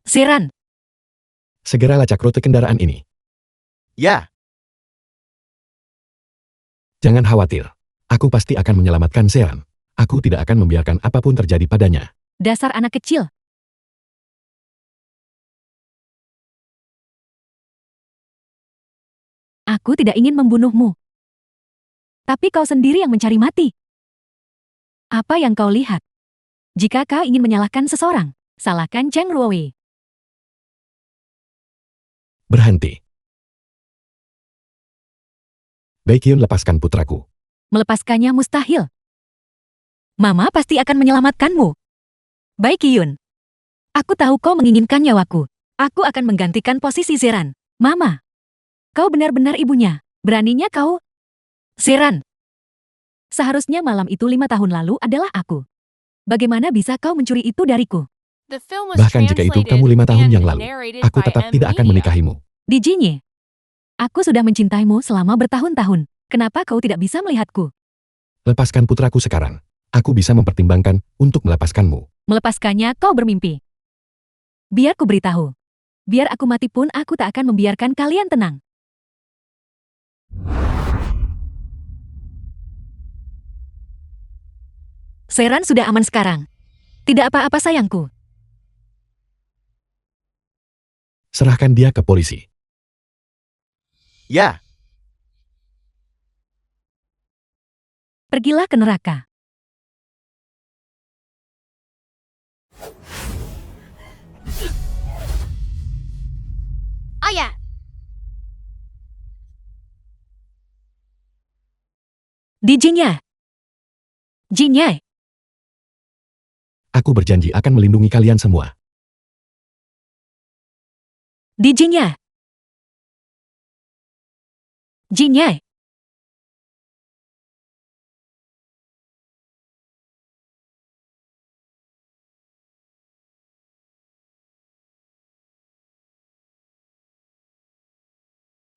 Zeran, Segera lacak rute kendaraan ini. ya. Jangan khawatir. Aku pasti akan menyelamatkan Zeran. Aku tidak akan membiarkan apapun terjadi padanya. dasar anak kecil. Aku tidak ingin membunuhmu. Tapi kau sendiri yang mencari mati. Apa yang kau lihat? Jika kau ingin menyalahkan seseorang, salahkan Cheng Ruowei. Berhenti. Baekhyun, lepaskan putraku. Melepaskannya mustahil. Mama pasti akan menyelamatkanmu. Baik, Kyun. Aku tahu kau menginginkan nyawaku. Aku akan menggantikan posisi Zeran. Mama, kau benar-benar ibunya. Beraninya kau... Zeran. Seharusnya malam itu 5 tahun lalu adalah aku. Bagaimana bisa kau mencuri itu dariku? The film was Bahkan jika itu kamu 5 tahun translated yang and lalu, narrated aku by tetap M. tidak akan Media. menikahimu. Di Jinye. Aku sudah mencintaimu selama bertahun-tahun. Kenapa kau tidak bisa melihatku? Lepaskan putraku sekarang. Aku bisa mempertimbangkan untuk melepaskanmu. Melepaskannya kau bermimpi. Biar ku beritahu. Biar aku mati pun aku tak akan membiarkan kalian tenang. Zeran sudah aman sekarang. Tidak apa-apa sayangku. Serahkan dia ke polisi. Ya, Pergilah ke neraka. Ayah. Di Jinye. Jinye. Aku berjanji akan melindungi kalian semua. Di Jinye. Jinye.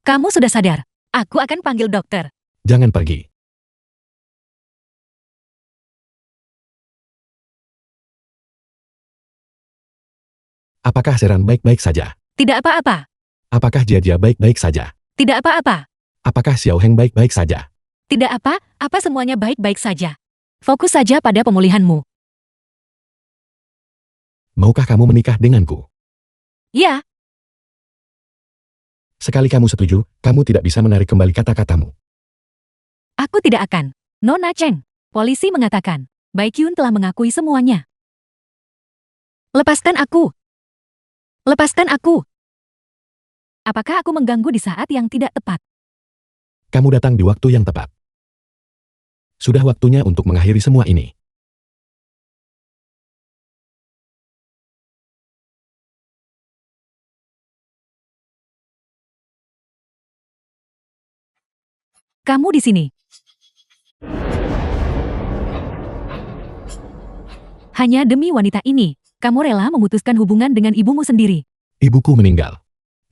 Kamu sudah sadar. Aku akan panggil dokter. Jangan pergi. Apakah Zeran baik-baik saja? Tidak apa-apa. Apakah Jia baik-baik saja? Tidak apa-apa. Apakah Xiao Heng baik-baik saja? Tidak apa semuanya baik-baik saja. Fokus saja pada pemulihanmu. Maukah kamu menikah denganku? Ya, Sekali kamu setuju, kamu tidak bisa menarik kembali kata-katamu. aku tidak akan. Nona Cheng, polisi mengatakan, Baekhyun telah mengakui semuanya. Lepaskan aku. Lepaskan aku. Apakah aku mengganggu di saat yang tidak tepat? Kamu datang di waktu yang tepat. Sudah waktunya untuk mengakhiri semua ini. kamu di sini. Hanya demi wanita ini, kamu rela memutuskan hubungan dengan ibumu sendiri. Ibuku meninggal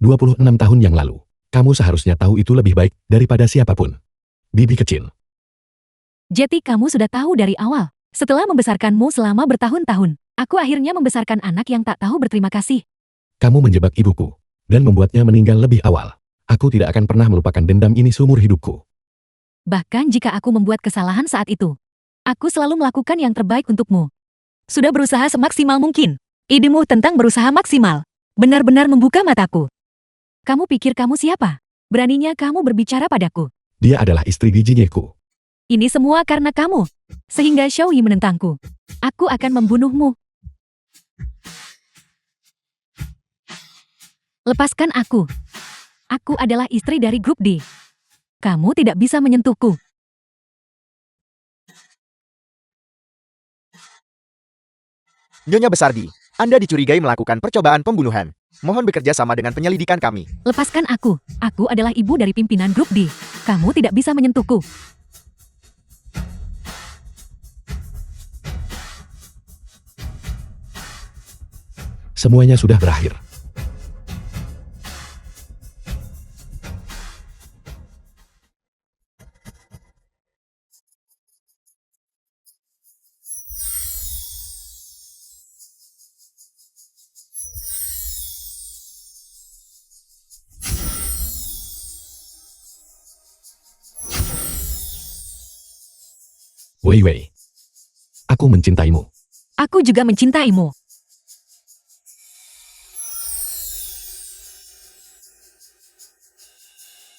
26 tahun yang lalu. Kamu seharusnya tahu itu lebih baik daripada siapapun. Bibi kecil. Jadi kamu sudah tahu dari awal. Setelah membesarkanmu selama bertahun-tahun, aku akhirnya membesarkan anak yang tak tahu berterima kasih. Kamu menjebak ibuku dan membuatnya meninggal lebih awal. Aku tidak akan pernah melupakan dendam ini seumur hidupku. Bahkan jika aku membuat kesalahan saat itu, aku selalu melakukan yang terbaik untukmu. Sudah berusaha semaksimal mungkin. Idemu tentang berusaha maksimal benar-benar membuka mataku. Kamu pikir kamu siapa? Beraninya kamu berbicara padaku. Dia adalah istri bijiku. Ini semua karena kamu. Sehingga Xiaoyi menentangku. Aku akan membunuhmu. Lepaskan aku. Aku adalah istri dari grup D. Kamu tidak bisa menyentuhku. Nyonya Besardi, Anda dicurigai melakukan percobaan pembunuhan. Mohon bekerja sama dengan penyelidikan kami. Lepaskan aku. Aku adalah ibu dari pimpinan grup D. Kamu tidak bisa menyentuhku. Semuanya sudah berakhir. Wei Wei. Aku mencintaimu. Aku juga mencintaimu.